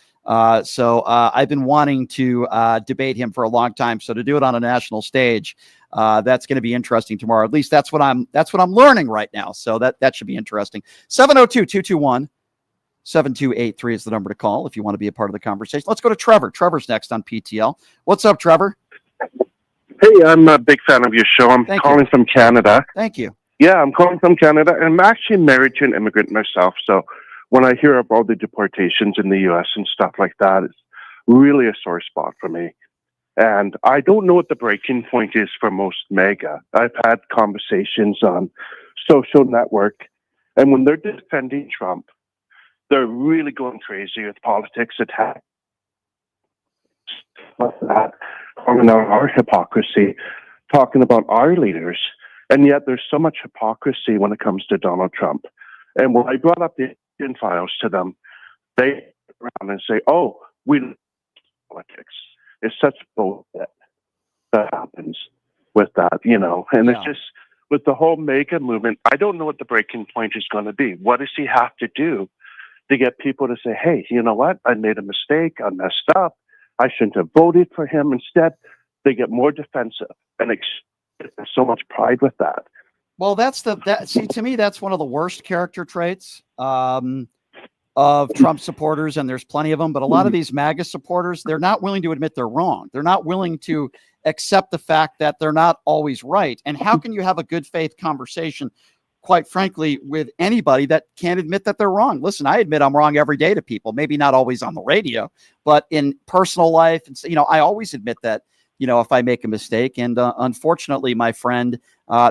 So I've been wanting to debate him for a long time. So to do it on a national stage, that's going to be interesting tomorrow. At least that's what I'm learning right now. So that should be interesting. 702-221-7283 is the number to call if you want to be a part of the conversation. Let's go to Trevor. Trevor's next on PTL. What's up, Trevor? Hey, I'm a big fan of your show. I'm calling from Canada. Thank you. Yeah, I'm calling from Canada. I'm actually married to an immigrant myself. So when I hear about the deportations in the U.S. and stuff like that, it's really a sore spot for me. And I don't know what the breaking point is for most MAGA. I've had conversations on social network, and when they're defending Trump, they're really going crazy with politics attack. Like that, talking about our hypocrisy, talking about our leaders, and yet there's so much hypocrisy when it comes to Donald Trump. And when I brought up the Epstein files to them, they around and say, "Oh, we politics." It's such bullshit that happens with that, you know. And it's just with the whole MAGA movement. I don't know what the breaking point is going to be. What does he have to do to get people to say, "Hey, you know what? I made a mistake. I messed up. I shouldn't have voted for him." Instead, they get more defensive, and there's so much pride with that. Well, see, to me, that's one of the worst character traits of Trump supporters, and there's plenty of them. But a lot of these MAGA supporters, they're not willing to admit they're wrong. They're not willing to accept the fact that they're not always right. And how can you have a good faith conversation quite frankly, with anybody that can't admit that they're wrong. Listen, I admit I'm wrong every day to people, maybe not always on the radio, but in personal life. And, I always admit that, if I make a mistake. And unfortunately, my friend,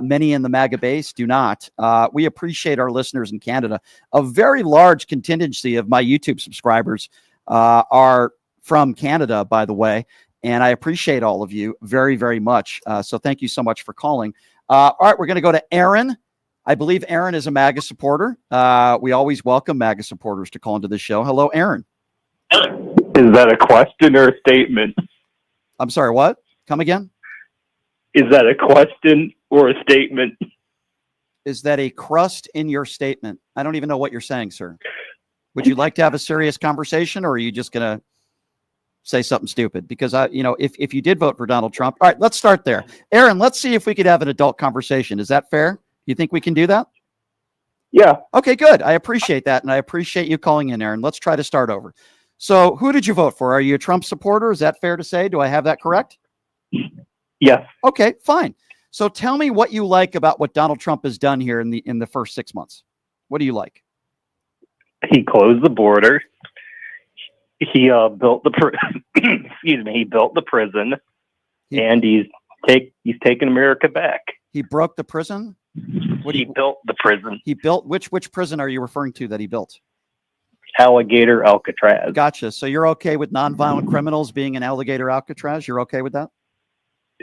many in the MAGA base do not. We appreciate our listeners in Canada. A very large contingency of my YouTube subscribers are from Canada, by the way. And I appreciate all of you very, very much. So thank you so much for calling. All right, we're going to go to Aaron. I believe Aaron is a MAGA supporter. We always welcome MAGA supporters to call into the show. Hello, Aaron. Is that a question or a statement? I'm sorry, what? Come again? Is that a question or a statement? Is that a crust in your statement? I don't even know what you're saying, sir. Would you like to have a serious conversation, or are you just going to say something stupid? Because if you did vote for Donald Trump, all right, let's start there. Aaron, let's see if we could have an adult conversation. Is that fair? You think we can do that? Yeah. Okay, good. I appreciate that. And I appreciate you calling in, Aaron. Let's try to start over. So who did you vote for? Are you a Trump supporter? Is that fair to say? Do I have that correct? Yes. Okay, fine. So tell me what you like about what Donald Trump has done here in the first 6 months. What do you like? He closed the border. He built the he built the prison, and he's taken America back. He broke the prison? He built the prison. He built which prison are you referring to that he built? Alligator Alcatraz. Gotcha. So you're okay with nonviolent criminals being in Alligator Alcatraz? You're okay with that?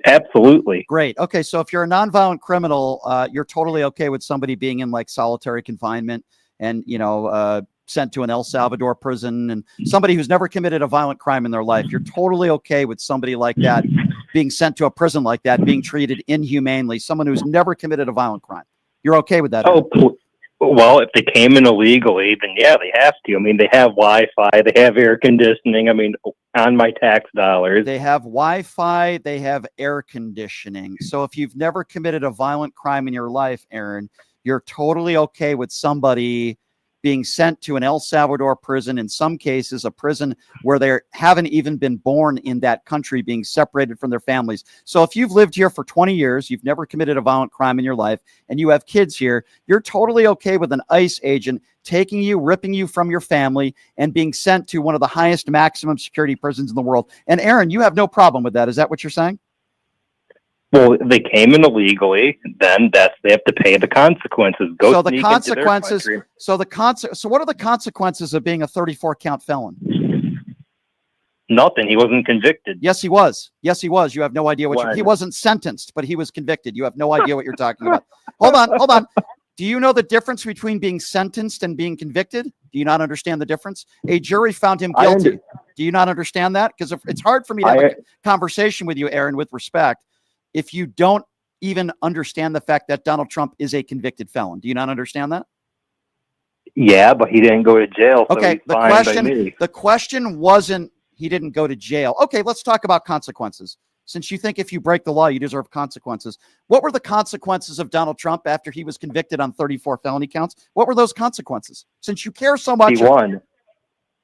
Absolutely. Great. Okay, so if you're a nonviolent criminal, you're totally okay with somebody being in like solitary confinement and sent to an El Salvador prison, and somebody who's never committed a violent crime in their life. You're totally okay with somebody like that being sent to a prison like that, being treated inhumanely, someone who's never committed a violent crime. You're okay with that? Oh, well, if they came in illegally, then yeah, they have to. I mean, they have Wi-Fi, they have air conditioning. I mean, on my tax dollars. They have Wi-Fi, they have air conditioning. So if you've never committed a violent crime in your life, Aaron, you're totally okay with somebody being sent to an El Salvador prison, in some cases a prison where they haven't even been born in that country, being separated from their families. So if you've lived here for 20 years, you've never committed a violent crime in your life, and you have kids here, you're totally okay with an ICE agent taking you, ripping you from your family, and being sent to one of the highest maximum security prisons in the world. And Aaron, you have no problem with that. Is that what you're saying? Well, they came in illegally, then they have to pay the consequences. So the consequences. So what are the consequences of being a 34 count felon? Nothing. He wasn't convicted. Yes, he was. Yes, he was. You have no idea what he wasn't sentenced, but he was convicted. You have no idea what you're talking about. Hold on. Do you know the difference between being sentenced and being convicted? Do you not understand the difference? A jury found him guilty. Do you not understand that? Because it's hard for me to have a conversation with you, Aaron, with respect, if you don't even understand the fact that Donald Trump is a convicted felon. Do you not understand that? Yeah, but he didn't go to jail. So okay, the question wasn't he didn't go to jail. Okay, let's talk about consequences. Since you think if you break the law, you deserve consequences. What were the consequences of Donald Trump after he was convicted on 34 felony counts? What were those consequences? Since you care so much. He won.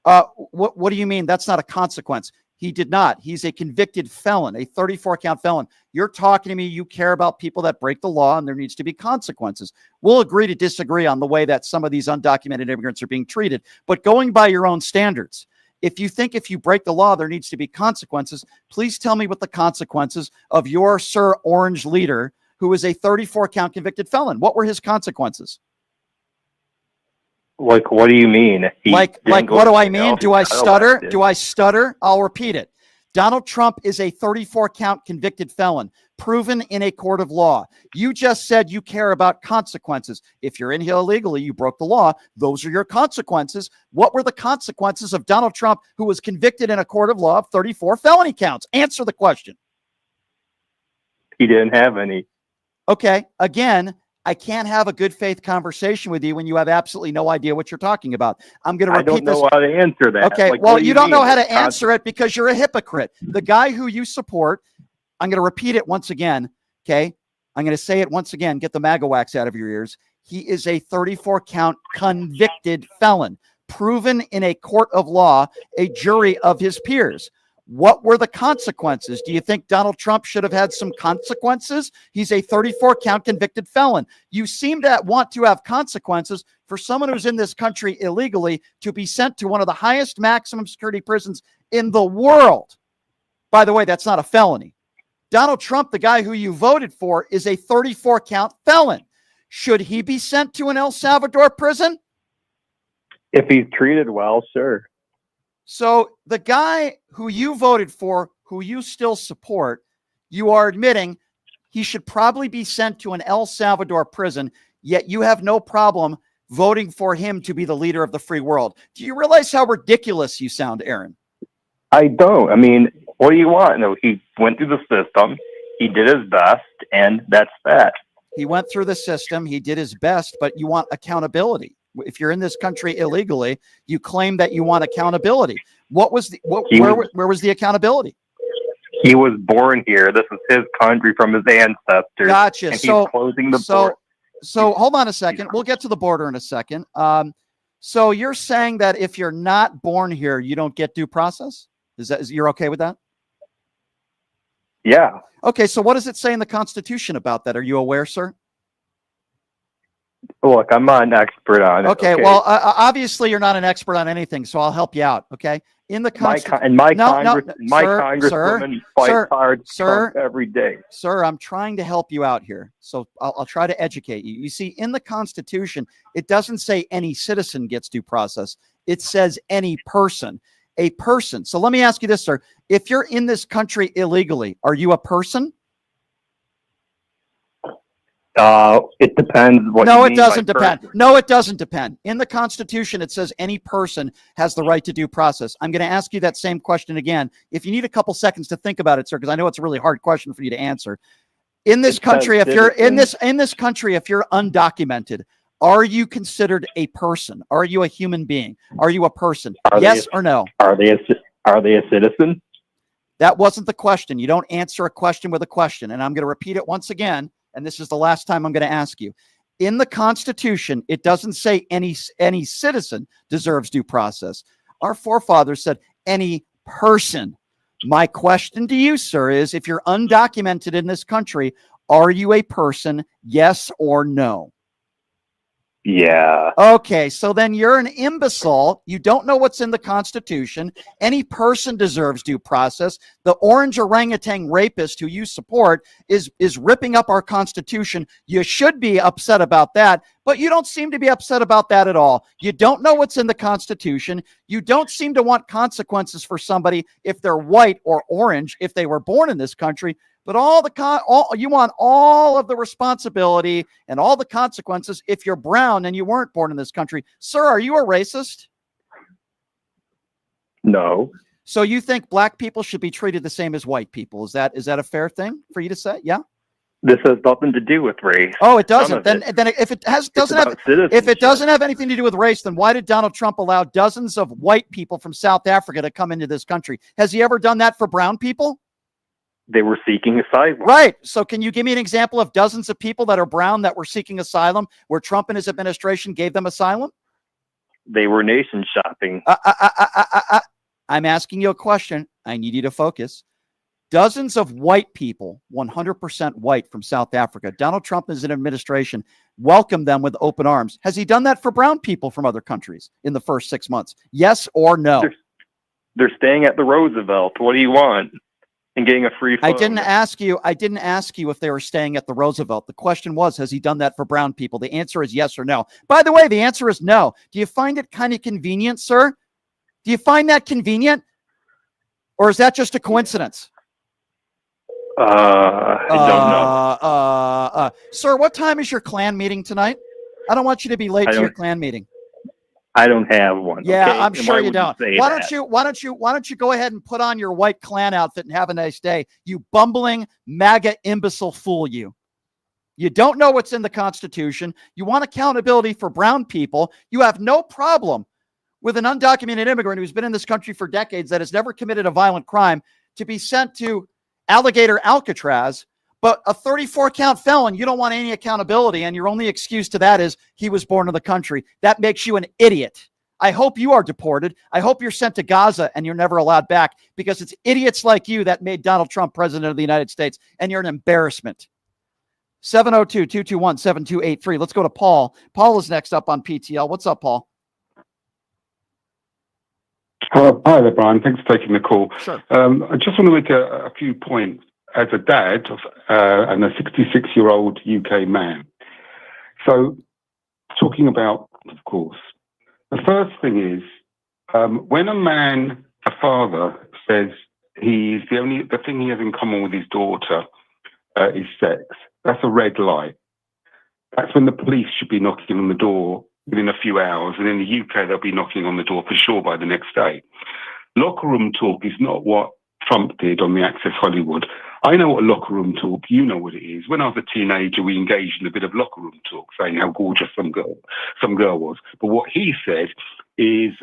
What do you mean? That's not a consequence. He did not. He's a convicted felon, a 34 count felon. You're talking to me. You care about people that break the law, and there needs to be consequences. We'll agree to disagree on the way that some of these undocumented immigrants are being treated. But going by your own standards, if you think if you break the law, there needs to be consequences, please tell me what the consequences of your Sir Orange leader, who is a 34 count convicted felon, what were his consequences? Like, what do you mean? What do I mean? Do I stutter? Do I stutter? I'll repeat it. Donald Trump is a 34 count convicted felon, proven in a court of law. You just said you care about consequences. If you're in here illegally, you broke the law. Those are your consequences. What were the consequences of Donald Trump, who was convicted in a court of law of 34 felony counts? Answer the question. He didn't have any. Okay. Again, I can't have a good faith conversation with you when you have absolutely no idea what you're talking about. I'm going to repeat this. I don't know how to answer that. Okay, well, you don't know how to answer it because you're a hypocrite. The guy who you support, I'm going to repeat it once again, okay? I'm going to say it once again. Get the MAGA wax out of your ears. He is a 34 count convicted felon, proven in a court of law, a jury of his peers. What were the consequences? Do you think Donald Trump should have had some consequences? He's a 34-count convicted felon. You seem to want to have consequences for someone who's in this country illegally to be sent to one of the highest maximum security prisons in the world. By the way, that's not a felony. Donald Trump, the guy who you voted for, is a 34-count felon. Should he be sent to an El Salvador prison? If he's treated well, sure. So the guy who you voted for, who you still support, you are admitting he should probably be sent to an El Salvador prison, yet you have no problem voting for him to be the leader of the free world. Do you realize how ridiculous you sound, Aaron? I don't. I mean, what do you want? No, he went through the system. He did his best, and that's that. He went through the system. He did his best, but you want accountability. If you're in this country illegally, you claim that you want accountability. What was the where was the accountability? He was born here. This is his country from his ancestors. Gotcha. And he's closing the border. So hold on a second. We'll get to the border in a second. So you're saying that if you're not born here, you don't get due process? You're okay with that? Yeah. Okay. So what does it say in the Constitution about that? Are you aware, sir? Look, I'm not an expert on it. Okay. Well, obviously you're not an expert on anything, so I'll help you out. Okay. In the Constitution, my congresswoman fights hard every day. Sir, I'm trying to help you out here, so I'll try to educate you. You see, in the Constitution, it doesn't say any citizen gets due process. It says any person, a person. So let me ask you this, sir: if you're in this country illegally, are you a person? It depends. No, it doesn't depend. No, it doesn't depend. In the Constitution, it says any person has the right to due process. I'm going to ask you that same question again. If you need a couple seconds to think about it, sir, because I know it's a really hard question for you to answer. In this country, if you're in this country, if you're undocumented, are you considered a person? Are you a human being? Are you a person? Yes or no? Are they a citizen? That wasn't the question. You don't answer a question with a question, and I'm going to repeat it once again. And this is the last time I'm going to ask you. In the Constitution, it doesn't say any citizen deserves due process. Our forefathers said any person. My question to you, sir, is if you're undocumented in this country, are you a person? Yes or no? Yeah. Okay, so then you're an imbecile. You don't know what's in the Constitution. Any person deserves due process. The orange orangutan rapist who you support is ripping up our Constitution. You should be upset about that, but you don't seem to be upset about that at all. You don't know what's in the Constitution. You don't seem to want consequences for somebody if they're white or orange, if they were born in this country. But you want all of the responsibility and all the consequences if you're brown and you weren't born in this country. Sir, are you a racist? No. So you think black people should be treated the same as white people? Is that a fair thing for you to say? Yeah. This has nothing to do with race. Oh, it doesn't. Then if it doesn't have anything to do with race, then why did Donald Trump allow dozens of white people from South Africa to come into this country? Has he ever done that for brown people? They were seeking asylum. Right. So can you give me an example of dozens of people that are brown that were seeking asylum where Trump and his administration gave them asylum? They were nation shopping. I'm asking you a question. I need you to focus. Dozens of white people, 100% white from South Africa. Donald Trump and his administration welcomed them with open arms. Has he done that for brown people from other countries in the first 6 months? Yes or no? They're staying at the Roosevelt. What do you want? And getting a free phone. I didn't ask you if they were staying at the Roosevelt. The question was, has he done that for brown people? The answer is yes or no. By the way, the answer is no. Do you find it kind of convenient, sir? Do you find that convenient? Or is that just a coincidence? I don't know. Sir, what time is your Klan meeting tonight? I don't want you to be late to your Klan meeting. I don't have one. Yeah, okay? I'm sure you don't. Why don't you go ahead and put on your white Klan outfit and have a nice day? You bumbling MAGA imbecile fool you. You don't know what's in the Constitution. You want accountability for brown people. You have no problem with an undocumented immigrant who's been in this country for decades that has never committed a violent crime to be sent to Alligator Alcatraz. But a 34-count felon, you don't want any accountability, and your only excuse to that is he was born in the country. That makes you an idiot. I hope you are deported. I hope you're sent to Gaza and you're never allowed back, because it's idiots like you that made Donald Trump president of the United States, and you're an embarrassment. 702-221-7283. Let's go to Paul. Paul is next up on PTL. What's up, Paul? Hi there, Brian. Thanks for taking the call. Sure. I just want to make a few points as a dad and a 66-year-old UK man. So, talking about, of course, the first thing is when a father, says the thing he has in common with his daughter is sex, that's a red light. That's when the police should be knocking on the door within a few hours, and in the UK they'll be knocking on the door for sure by the next day. Locker room talk is not what Trump did on the Access Hollywood. I know what locker room talk, you know what it is. When I was a teenager, we engaged in a bit of locker room talk, saying how gorgeous some girl was. But what he said is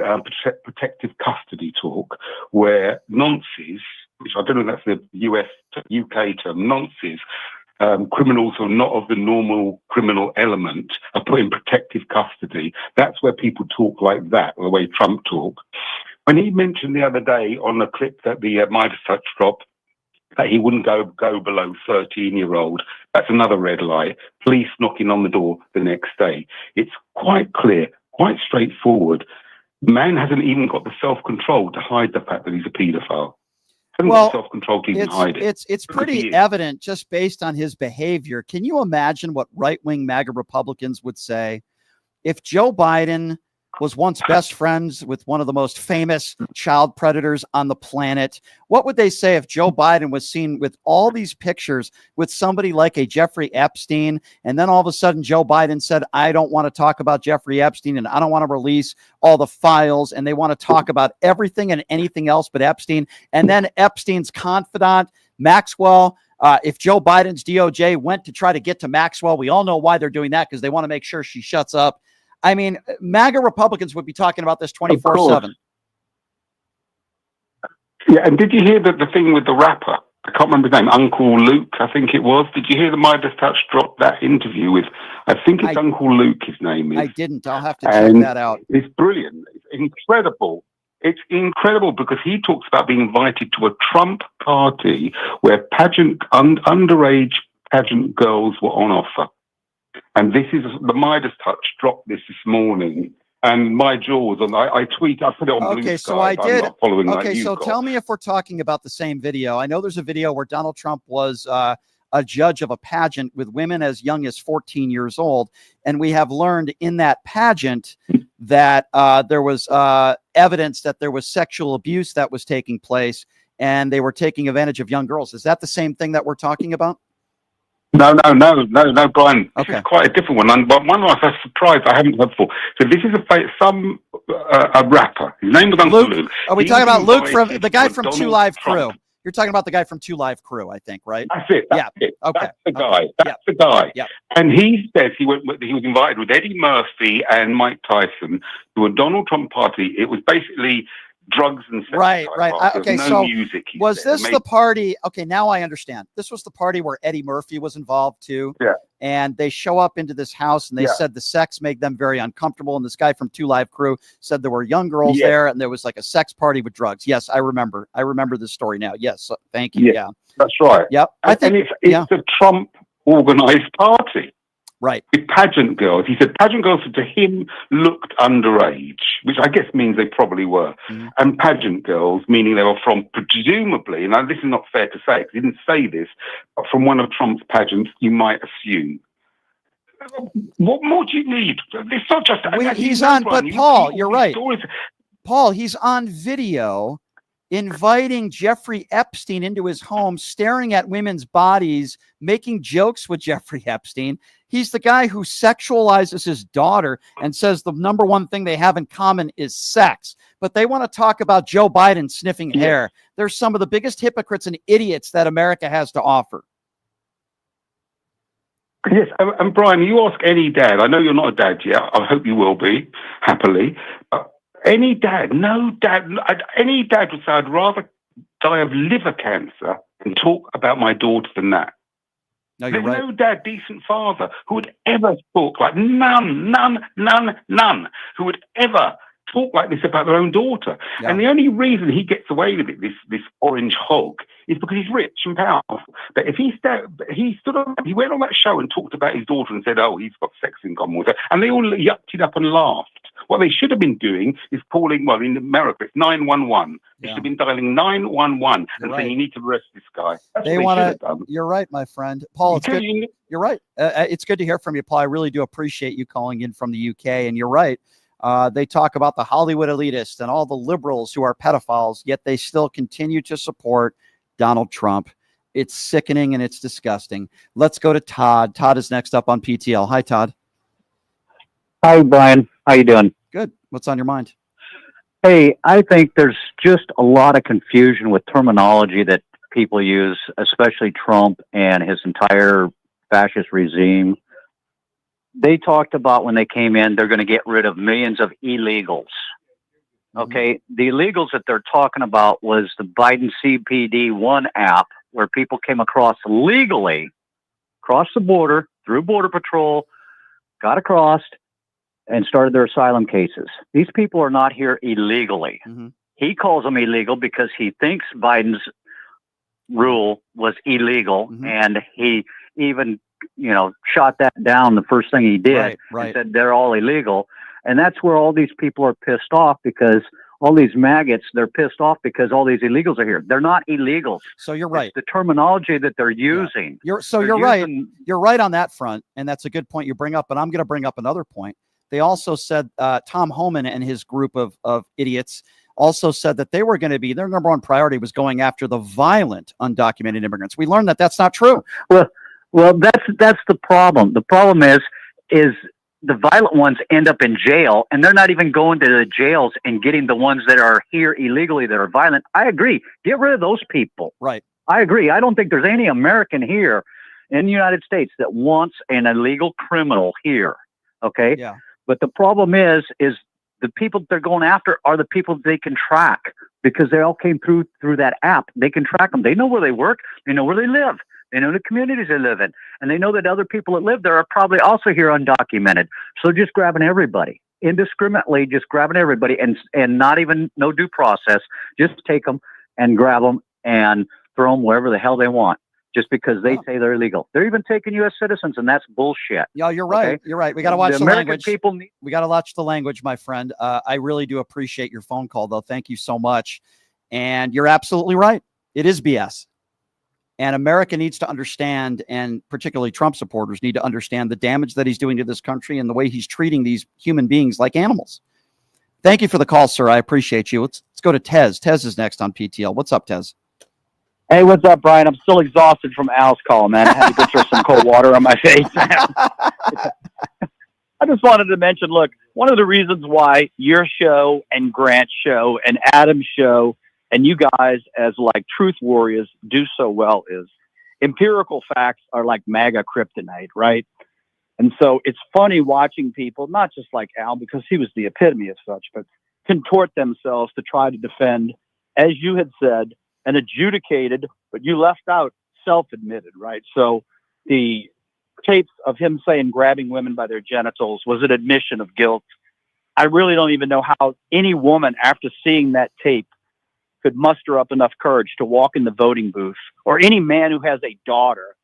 protective custody talk, where nonces, which I don't know if that's the UK term, nonces, criminals who are not of the normal criminal element are put in protective custody. That's where people talk like that, the way Trump talk. When he mentioned the other day on a clip that the Midas touch dropped, that he wouldn't go below 13-year-old, that's another red light. Police knocking on the door the next day. It's quite clear, quite straightforward. Man hasn't even got the self-control to hide the fact that he's a paedophile. Well, self-control to even hide it. It's pretty evident just based on his behavior. Can you imagine what right-wing MAGA Republicans would say if Joe Biden was once best friends with one of the most famous child predators on the planet? What would they say if Joe Biden was seen with all these pictures with somebody like a Jeffrey Epstein, and then all of a sudden Joe Biden said, I don't want to talk about Jeffrey Epstein and I don't want to release all the files, and they want to talk about everything and anything else but Epstein, and then Epstein's confidant, Maxwell, if Joe Biden's DOJ went to try to get to Maxwell, we all know why they're doing that, because they want to make sure she shuts up. I mean, MAGA Republicans would be talking about this 24/7. Yeah, and did you hear the thing with the rapper? I can't remember his name, Uncle Luke, I think it was. Did you hear the Midas Touch drop that interview with, I think it's Uncle Luke, his name is. I didn't. I'll have to check that out. It's brilliant. It's incredible. It's incredible because he talks about being invited to a Trump party where underage pageant girls were on offer. And this is the Midas Touch dropped this morning, and my jaw was on. I put it on Blue Sky. So I did. Following Okay, so tell me if we're talking about the same video. I know there's a video where Donald Trump was a judge of a pageant with women as young as 14 years old, and we have learned in that pageant that there was evidence that there was sexual abuse that was taking place, and they were taking advantage of young girls. Is that the same thing that we're talking about? No, Brian. This is quite a different one. And one I was surprised I haven't heard before. So this is a rapper. His name was Uncle Luke. Are we talking about Luke from the guy from Two Live Crew? You're talking about the guy from Two Live Crew, I think, right? That's it. That's it. Okay. That's the guy. That's the guy. Yeah. And he says he was invited with Eddie Murphy and Mike Tyson to a Donald Trump party. It was basically drugs and sex. Right. Okay, no so music, was this the party? Okay, now I understand. This was the party where Eddie Murphy was involved too. Yeah. And they show up into this house and they said the sex made them very uncomfortable. And this guy from Two Live Crew said there were young girls there and there was like a sex party with drugs. Yes, I remember. I remember this story now. Yes, thank you. Yeah. That's right. Yep. I think it's a Trump organized party. Right. With pageant girls. He said pageant girls to him looked underage, which I guess means they probably were. Mm-hmm. And pageant girls, meaning they were from, presumably, and this is not fair to say, because he didn't say this, but from one of Trump's pageants, you might assume. What more do you need? It's not just... he's on, but Paul, you're right. Paul, he's on video inviting Jeffrey Epstein into his home, staring at women's bodies, making jokes with Jeffrey Epstein. He's the guy who sexualizes his daughter and says the number one thing they have in common is sex. But they want to talk about Joe Biden sniffing hair. They're some of the biggest hypocrites and idiots that America has to offer. Yes, and Brian, you ask any dad. I know you're not a dad yet. I hope you will be, happily. Any dad would say, I'd rather die of liver cancer than talk about my daughter than that. No, you're There's right. no dad, decent father, who would ever talk like none, who would ever talk like this about their own daughter. Yeah. And the only reason he gets away with it, this orange hog, is because he's rich and powerful. But if he went on that show and talked about his daughter and said, oh, he's got sex in common with her, and they all yucked it up and laughed. What they should have been doing is calling, well, in America, it's 911. They should have been dialing 911 and saying, you need to arrest this guy. That's They what want they should to. have done. You're right, my friend. Paul, it's good. You're right. It's good to hear from you, Paul. I really do appreciate you calling in from the UK. And you're right. They talk about the Hollywood elitists and all the liberals who are pedophiles, yet they still continue to support Donald Trump. It's sickening and it's disgusting. Let's go to Todd. Todd is next up on PTL. Hi, Todd. Hi, Brian. How you doing? Good. What's on your mind? Hey, I think there's just a lot of confusion with terminology that people use, especially Trump and his entire fascist regime. They talked about when they came in, they're going to get rid of millions of illegals. Okay. The illegals that they're talking about was the Biden CPD-1 app, where people came across legally, crossed the border, through Border Patrol, got across, and started their asylum cases. These people are not here illegally. He calls them illegal because he thinks Biden's rule was illegal, and he even, shot that down the first thing he did and said they're all illegal. And that's where all these people are pissed off, because all these maggots, they're pissed off because all these illegals are here. They're not illegals. So you're right. It's the terminology that they're using. You're right. You're right on that front. And that's a good point you bring up. But I'm going to bring up another point. They also said Tom Homan and his group of idiots also said that they were going to be, their number one priority was going after the violent undocumented immigrants. We learned that that's not true. Well, that's the problem. The problem is the violent ones end up in jail, and they're not even going to the jails and getting the ones that are here illegally that are violent. I agree. Get rid of those people. Right. I agree. I don't think there's any American here in the United States that wants an illegal criminal here. Okay. Yeah. But the problem is the people that they're going after are the people they can track, because they all came through that app. They can track them. They know where they work. They know where they live. They know the communities they live in. And they know that other people that live there are probably also here undocumented. So just grabbing everybody, indiscriminately, just grabbing everybody, and not even no due process. Just take them and grab them and throw them wherever the hell they want, just because they say they're illegal. They're even taking U.S. citizens, and that's bullshit. Yeah, you're right. Okay? You're right. We got to watch the American language. People we got to watch the language, my friend. I really do appreciate your phone call, though. Thank you so much. And you're absolutely right. It is BS. And America needs to understand, and particularly Trump supporters need to understand the damage that he's doing to this country and the way he's treating these human beings like animals. Thank you for the call, sir. I appreciate you. Let's go to Tez. Tez is next on PTL. What's up, Tez? Hey, what's up, Brian? I'm still exhausted from Al's call, man. I had to go throw some cold water on my face. I just wanted to mention, look, one of the reasons why your show and Grant's show and Adam's show and you guys as like truth warriors do so well is empirical facts are like MAGA kryptonite, right? And so it's funny watching people, not just like Al, because he was the epitome of such, but contort themselves to try to defend, as you had said, an adjudicated, but you left out self-admitted, right? So the tapes of him saying grabbing women by their genitals was an admission of guilt. I really don't even know how any woman, after seeing that tape, could muster up enough courage to walk in the voting booth, or any man who has a daughter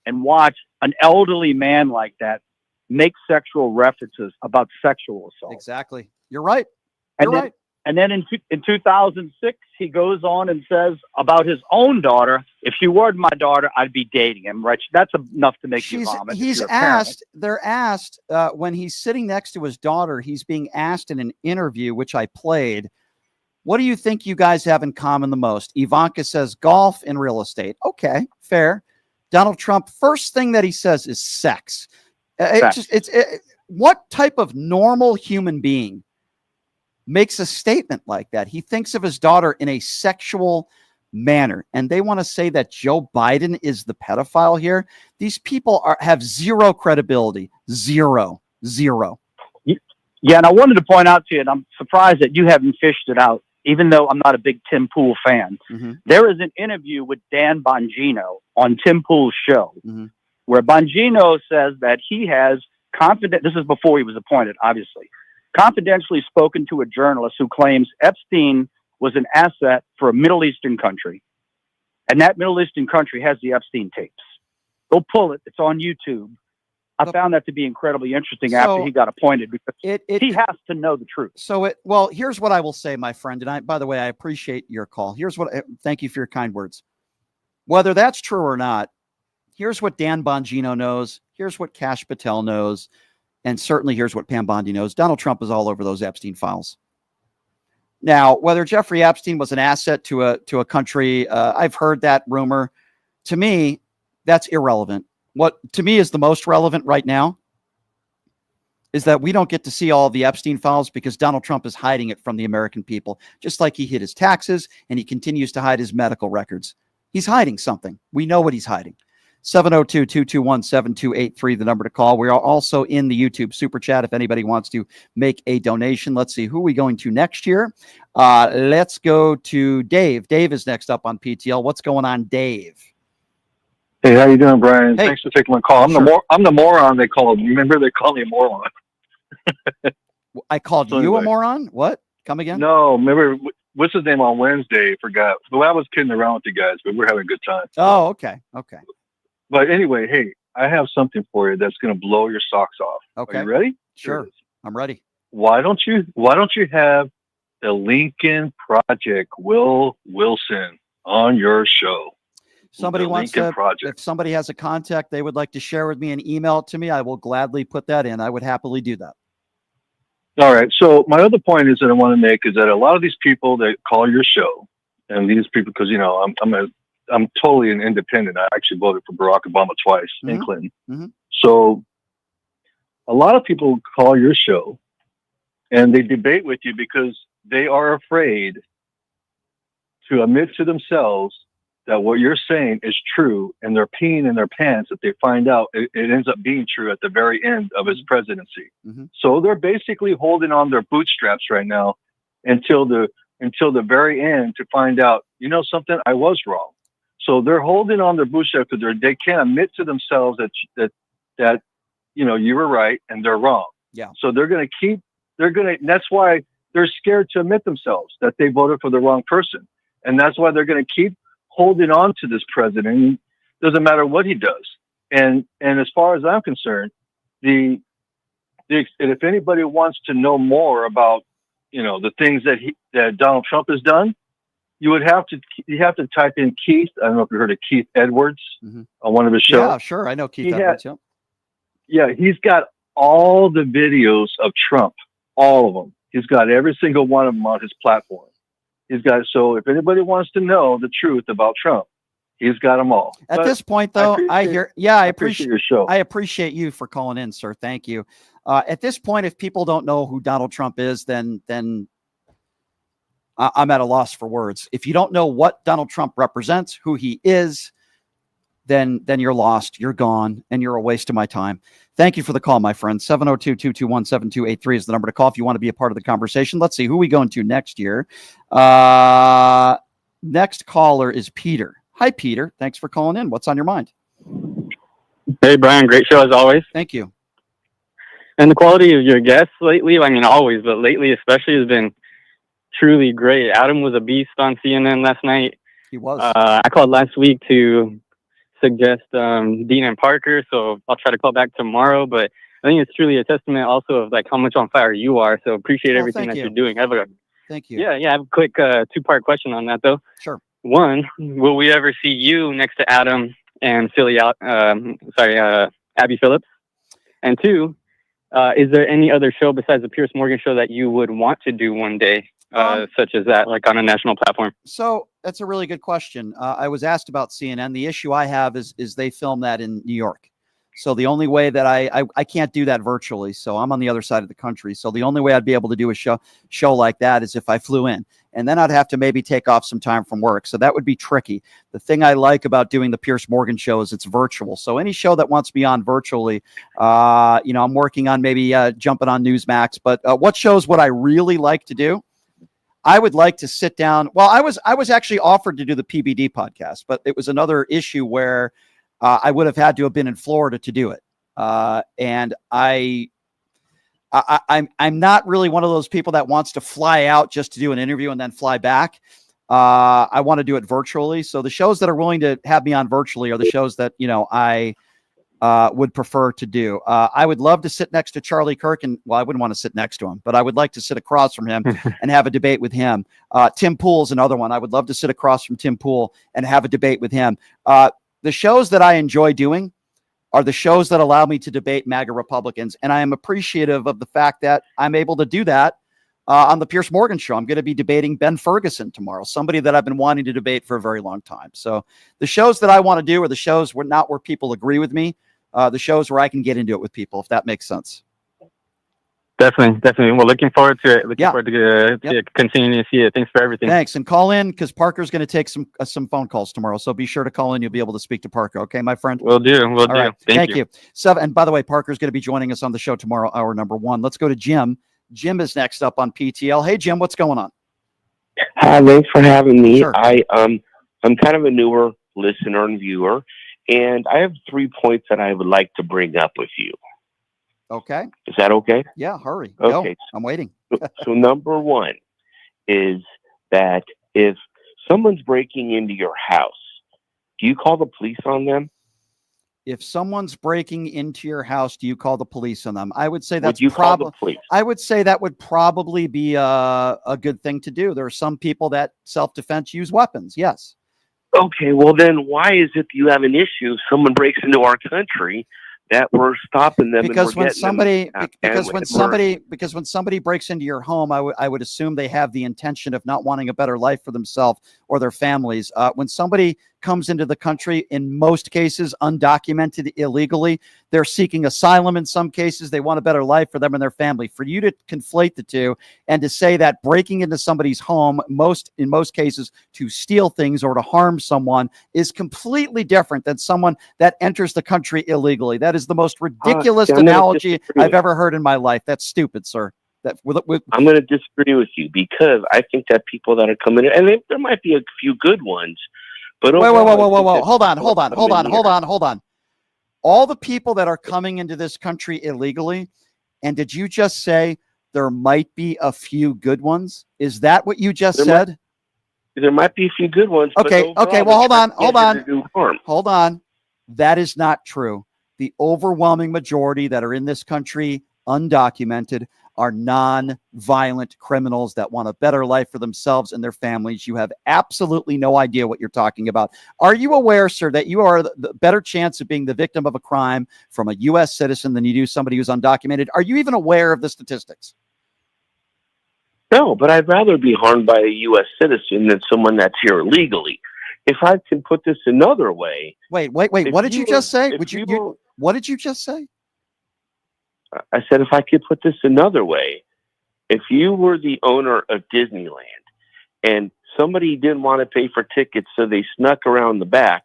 and watch an elderly man like that make sexual references about sexual assault. Exactly. You're right. And then in 2006, he goes on and says about his own daughter, if she were my daughter, I'd be dating him, right? That's enough to make you vomit. They're asked when he's sitting next to his daughter, he's being asked in an interview, which I played, what do you think you guys have in common the most? Ivanka says golf and real estate. Okay, fair. Donald Trump, first thing that he says is sex. What type of normal human being makes a statement like that? He thinks of his daughter in a sexual manner, and they want to say that Joe Biden is the pedophile here. These people have zero credibility. Zero. Yeah, and I wanted to point out to you, and I'm surprised that you haven't fished it out, even though I'm not a big Tim Pool fan. There is an interview with Dan Bongino on Tim Pool's show where Bongino says that he has confidence. This is before he was appointed, obviously. confidentially spoken to a journalist who claims Epstein was an asset for a Middle Eastern country. And that Middle Eastern country has the Epstein tapes. Go pull it. It's on YouTube. I found that to be incredibly interesting after he got appointed, because he has to know the truth. Well, here's what I will say, my friend. And by the way, I appreciate your call. Thank you for your kind words. Whether that's true or not, here's what Dan Bongino knows. Here's what Kash Patel knows. And certainly here's what Pam Bondi knows. Donald Trump is all over those Epstein files. Now, whether Jeffrey Epstein was an asset to a country, I've heard that rumor. To me, that's irrelevant. What to me is the most relevant right now is that we don't get to see all the Epstein files because Donald Trump is hiding it from the American people, just like he hid his taxes and he continues to hide his medical records. He's hiding something. We know what he's hiding. 702-221-7283, the number to call. We are also in the YouTube super chat if anybody wants to make a donation. Let's see, who are we going to next here? Let's go to Dave. Dave is next up on PTL. What's going on, Dave? Hey, how you doing, Brian? Hey. Thanks for taking my call. I'm the moron they call me. Remember, they call me a moron. I called you a moron? What? Come again? No, remember, what's his name on Wednesday? Forgot. Well, I was kidding around with you guys, but we're having a good time. Oh, okay. Okay. But anyway, hey, I have something for you that's going to blow your socks off. Okay. Are you ready? Sure. I'm ready. Why don't you have the Lincoln Project, Will Wilson, on your show? Somebody The wants Lincoln to, Project. if somebody has a contact they would like to share with me and email it to me, I will gladly put that in. I would happily do that. All right. So my other point is that I want to make is that a lot of these people that call your show, and these people, because I'm totally an independent. I actually voted for Barack Obama twice and Clinton. Mm-hmm. So a lot of people call your show and they debate with you because they are afraid to admit to themselves that what you're saying is true, and they're peeing in their pants if they find out it ends up being true at the very end of his presidency. Mm-hmm. So they're basically holding on their bootstraps right now until the very end to find out, you know something, I was wrong. So they're holding on their bootstraps because they can't admit to themselves that you were right and they're wrong. Yeah. So that's why they're scared to admit themselves that they voted for the wrong person. And that's why they're going to keep holding on to this president. Doesn't matter what he does. And as far as I'm concerned, if anybody wants to know more about, the things that Donald Trump has done, you have to type in Keith. I don't know if you heard of Keith Edwards on one of his shows. Yeah, sure. I know Keith Edwards. Yeah, he's got all the videos of Trump, all of them. He's got every single one of them on his platform. So if anybody wants to know the truth about Trump, he's got them all. At this point, though, I appreciate your show. I appreciate you for calling in, sir. Thank you. At this point, if people don't know who Donald Trump is, then I'm at a loss for words. If you don't know what Donald Trump represents, who he is, then you're lost, you're gone, and you're a waste of my time. Thank you for the call, my friend. 702-221-7283 is the number to call if you want to be a part of the conversation. Let's see, who are we going to next year? Next caller is Peter. Hi, Peter. Thanks for calling in. What's on your mind? Hey, Brian. Great show as always. Thank you. And the quality of your guests lately, I mean, always, but lately especially, has been truly great. Adam was a beast on CNN last night. He was. I called last week to suggest Dean and Parker, so I'll try to call back tomorrow. But I think it's truly a testament also of like how much on fire you are. So appreciate everything that you're doing. Thank you. Yeah. I have a quick two-part question on that though. Sure. One, will we ever see you next to Adam and Abby Phillips? And two, is there any other show besides the Piers Morgan show that you would want to do one day, such as that, like on a national platform? So that's a really good question. I was asked about CNN. The issue I have is they film that in New York. So the only way that I can't do that virtually. So I'm on the other side of the country. So the only way I'd be able to do a show like that is if I flew in. And then I'd have to maybe take off some time from work. So that would be tricky. The thing I like about doing the Piers Morgan show is it's virtual. So any show that wants me on virtually, I'm working on maybe jumping on Newsmax. But what shows would I really like to do? I would like to sit down. Well, I was actually offered to do the PBD podcast, but it was another issue where I would have had to have been in Florida to do it. And I I'm not really one of those people that wants to fly out just to do an interview and then fly back. I want to do it virtually. So the shows that are willing to have me on virtually are the shows that, I would prefer to do. I would love to sit next to Charlie Kirk, and I wouldn't want to sit next to him, but I would like to sit across from him and have a debate with him. Tim Pool's another one. I would love to sit across from Tim Pool and have a debate with him. The shows that I enjoy doing are the shows that allow me to debate MAGA Republicans. And I am appreciative of the fact that I'm able to do that on the Pierce Morgan Show. I'm going to be debating Ben Ferguson tomorrow, somebody that I've been wanting to debate for a very long time. So the shows that I want to do are the shows where people agree with me, the shows where I can get into it with people, if that makes sense. Definitely. Well, looking forward to it. Looking forward to continuing to see it. Thanks for everything. Thanks. And call in, because Parker's going to take some phone calls tomorrow. So be sure to call in. You'll be able to speak to Parker. Okay, my friend? Will do. All right. Thank you. And by the way, Parker's going to be joining us on the show tomorrow, hour number 1. Let's go to Jim. Jim is next up on PTL. Hey, Jim, what's going on? Hi, thanks for having me. Sure. I'm kind of a newer listener and viewer, and I have 3 points that I would like to bring up with you. Okay. Is that okay? Yeah, hurry. Okay. Go. I'm waiting. So number 1 is that if someone's breaking into your house, do you call the police on them? If someone's breaking into your house, do you call the police on them? I would say that's Would you call the police? I would say that would probably be a good thing to do. There are some people that self-defense use weapons. Yes. Okay, well then why is it you have an issue if someone breaks into our country that we're stopping them? Because when somebody when somebody breaks into your home, I would assume they have the intention of not wanting a better life for themselves or their families. When somebody comes into the country, in most cases undocumented illegally, they're seeking asylum. In some cases, they want a better life for them and their family. For you to conflate the two and to say that breaking into somebody's home, in most cases to steal things or to harm someone, is completely different than someone that enters the country illegally. That is the most ridiculous analogy I've ever heard in my life. That's stupid, sir. I'm going to disagree with you, because I think that people that are coming in, and there might be a few good ones, but whoa. Hold on. All the people that are coming into this country illegally, and did you just say there might be a few good ones? Is that what you just said? There might be a few good ones. Okay. Well, hold on. That is not true. The overwhelming majority that are in this country undocumented are non-violent criminals that want a better life for themselves and their families. You have absolutely no idea what you're talking about. Are you aware, sir, that you are the better chance of being the victim of a crime from a U.S. citizen than you do somebody who's undocumented? Are you even aware of the statistics? No, but I'd rather be harmed by a U.S. citizen than someone that's here illegally. If I can put this another way. Wait. What did you just say? What did you just say? I said, if I could put this another way, if you were the owner of Disneyland and somebody didn't want to pay for tickets, so they snuck around the back,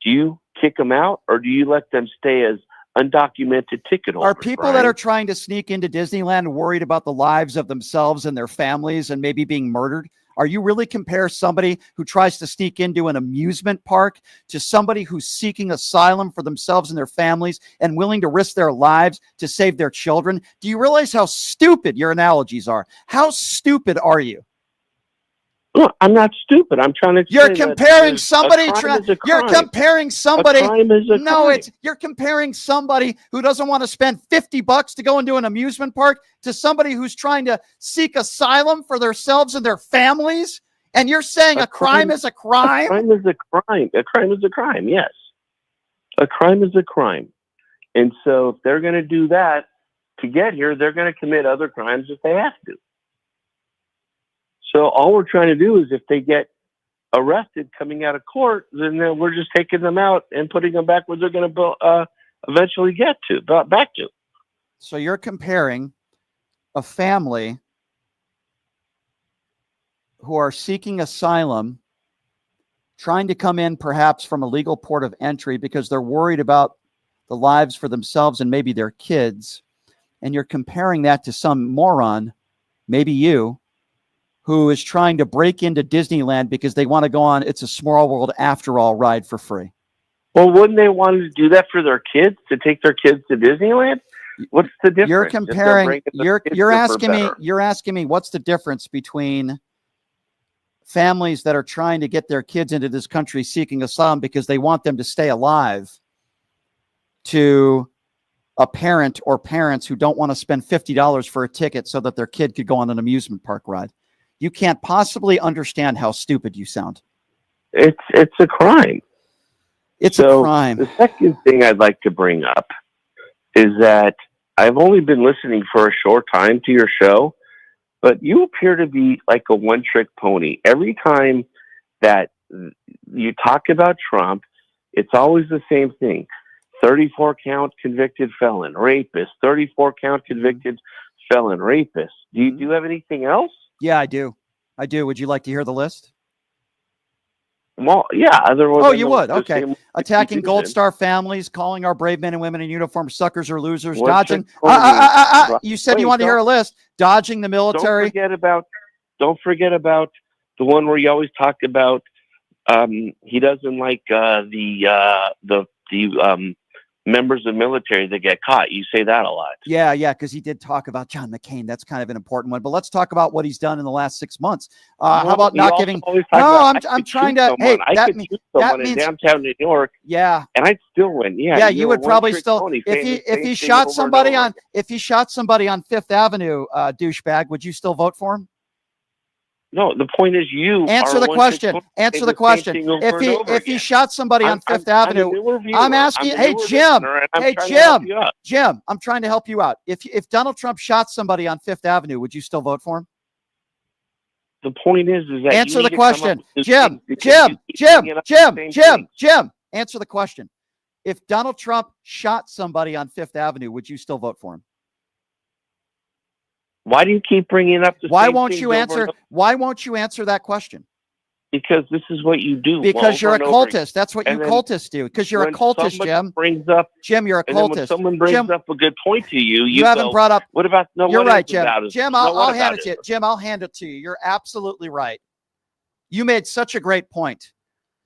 do you kick them out, or do you let them stay as undocumented ticket holders? Are people that are trying to sneak into Disneyland worried about the lives of themselves and their families and maybe being murdered? Are you really compare somebody who tries to sneak into an amusement park to somebody who's seeking asylum for themselves and their families and willing to risk their lives to save their children? Do you realize how stupid your analogies are? How stupid are you? Look, I'm not stupid. I'm trying to. You're comparing somebody. You're comparing somebody. A crime is a crime. You're comparing somebody who doesn't want to spend $50 to go into an amusement park to somebody who's trying to seek asylum for themselves and their families. And you're saying a crime is a crime? A crime is a crime. A crime is a crime. Yes, a crime is a crime. And so, if they're going to do that to get here, they're going to commit other crimes if they have to. So all we're trying to do is if they get arrested coming out of court, then we're just taking them out and putting them back where they're going to eventually get to, back to. So you're comparing a family who are seeking asylum, trying to come in perhaps from a legal port of entry because they're worried about the lives for themselves and maybe their kids. And you're comparing that to some moron, maybe you, who is trying to break into Disneyland because they want to go on It's a Small World After All ride for free. Well, wouldn't they want to do that for their kids, to take their kids to Disneyland? What's the difference? You're If they're comparing. bringing the You're kids you're up or asking me. better. You're asking me what's the difference between families that are trying to get their kids into this country seeking asylum because they want them to stay alive, to a parent or parents who don't want to spend $50 for a ticket so that their kid could go on an amusement park ride. You can't possibly understand how stupid you sound. It's a crime. It's a crime. The second thing I'd like to bring up is that I've only been listening for a short time to your show, but you appear to be like a one-trick pony. Every time that you talk about Trump, it's always the same thing. 34-count convicted felon, rapist, 34-count convicted felon, rapist. Do you have anything else? Yeah, I do. Would you like to hear the list? Well, yeah. Otherwise, Oh, you would? Okay. Attacking Gold Star families, calling our brave men and women in uniform suckers or losers, dodging. You said you wanted to hear a list. Dodging the military. Don't forget about the one where you always talk about. He doesn't like the members of the military that get caught. You say that a lot. Yeah, because he did talk about John McCain. That's kind of an important one. But let's talk about what he's done in the last 6 months. How about not giving? No, I'm trying to. Hey, that means in downtown New York. Yeah, and I'd still win. Yeah, you would probably still. If he shot somebody on Fifth Avenue, douchebag, would you still vote for him? No, the point is you answer the question. Answer the question. If he shot somebody on Fifth Avenue, I'm asking. Hey, Jim. Jim, I'm trying to help you out. If Donald Trump shot somebody on Fifth Avenue, would you still vote for him? The point is that answer the question, Jim. Answer the question. If Donald Trump shot somebody on Fifth Avenue, would you still vote for him? Why do you keep bringing up the Why won't you answer that question? Because this is what you do. Because you're a cultist. That's what you cultists do. Because you're a cultist, Jim. Jim, you're a cultist. When someone brings up a good point to you, you haven't brought up. What about no? You're right, Jim. Jim, I'll hand it to you. Jim, I'll hand it to you. You're absolutely right. You made such a great point.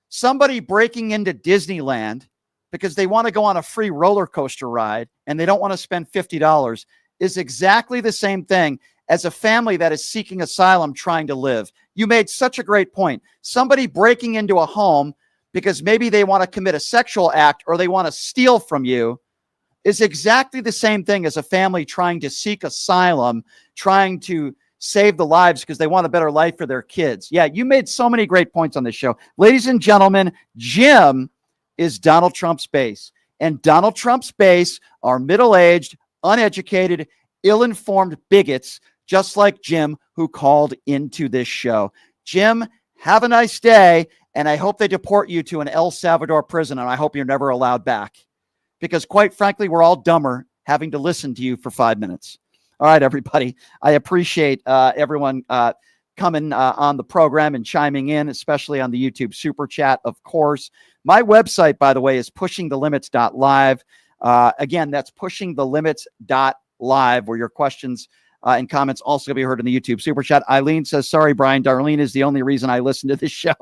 Somebody breaking into Disneyland because they want to go on a free roller coaster ride and they don't want to spend $50 is exactly the same thing as a family that is seeking asylum trying to live. You made such a great point. Somebody breaking into a home because maybe they want to commit a sexual act or they want to steal from you is exactly the same thing as a family trying to seek asylum, trying to save the lives because they want a better life for their kids. Yeah, you made so many great points on this show. Ladies and gentlemen, Jim is Donald Trump's base. And Donald Trump's base are middle-aged, uneducated, ill-informed bigots, just like Jim, who called into this show. Jim, have a nice day, and I hope they deport you to an El Salvador prison, and I hope you're never allowed back. Because quite frankly, we're all dumber having to listen to you for 5 minutes. All right, everybody. I appreciate everyone coming on the program and chiming in, especially on the YouTube Super Chat, of course. My website, by the way, is pushingthelimits.live. Again, that's pushingthelimits.live, where your questions and comments also can be heard in the YouTube Super Chat. Eileen says, sorry, Brian, Darlene is the only reason I listen to this show.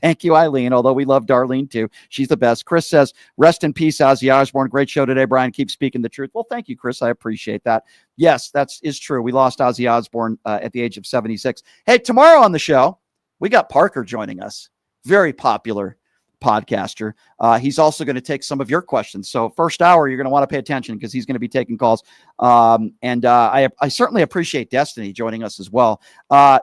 Thank you, Eileen, although we love Darlene too. She's the best. Chris says, rest in peace, Ozzy Osbourne. Great show today, Brian. Keep speaking the truth. Well, thank you, Chris. I appreciate that. Yes, that is true. We lost Ozzy Osbourne at the age of 76. Hey, tomorrow on the show, we got Parker joining us. Very popular podcaster. He's also going to take some of your questions. So first hour, you're going to want to pay attention because he's going to be taking calls. And I certainly appreciate Destiny joining us as well.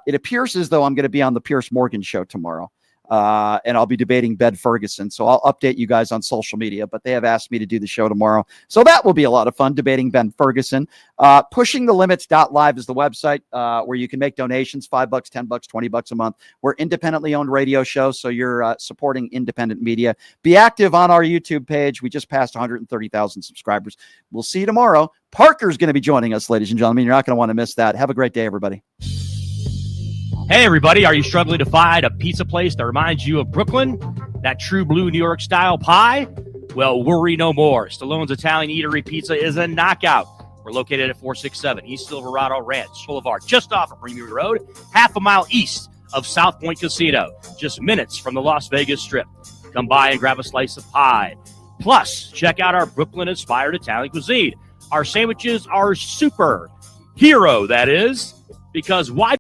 It appears as though I'm going to be on the Pierce Morgan show tomorrow. And I'll be debating Ben Ferguson. So I'll update you guys on social media, but they have asked me to do the show tomorrow. So that will be a lot of fun, debating Ben Ferguson. Pushingthelimits.live is the website where you can make donations, $5, $10, $20 a month. We're independently owned radio show, so you're supporting independent media. Be active on our YouTube page. We just passed 130,000 subscribers. We'll see you tomorrow. Parker's going to be joining us, ladies and gentlemen. You're not going to want to miss that. Have a great day, everybody. Hey, everybody, are you struggling to find a pizza place that reminds you of Brooklyn? That true blue New York style pie? Well, worry no more. Stallone's Italian Eatery Pizza is a knockout. We're located at 467 East Silverado Ranch Boulevard, just off of Premier Road, half a mile east of South Point Casino, just minutes from the Las Vegas Strip. Come by and grab a slice of pie. Plus, check out our Brooklyn-inspired Italian cuisine. Our sandwiches are super hero, that is, because why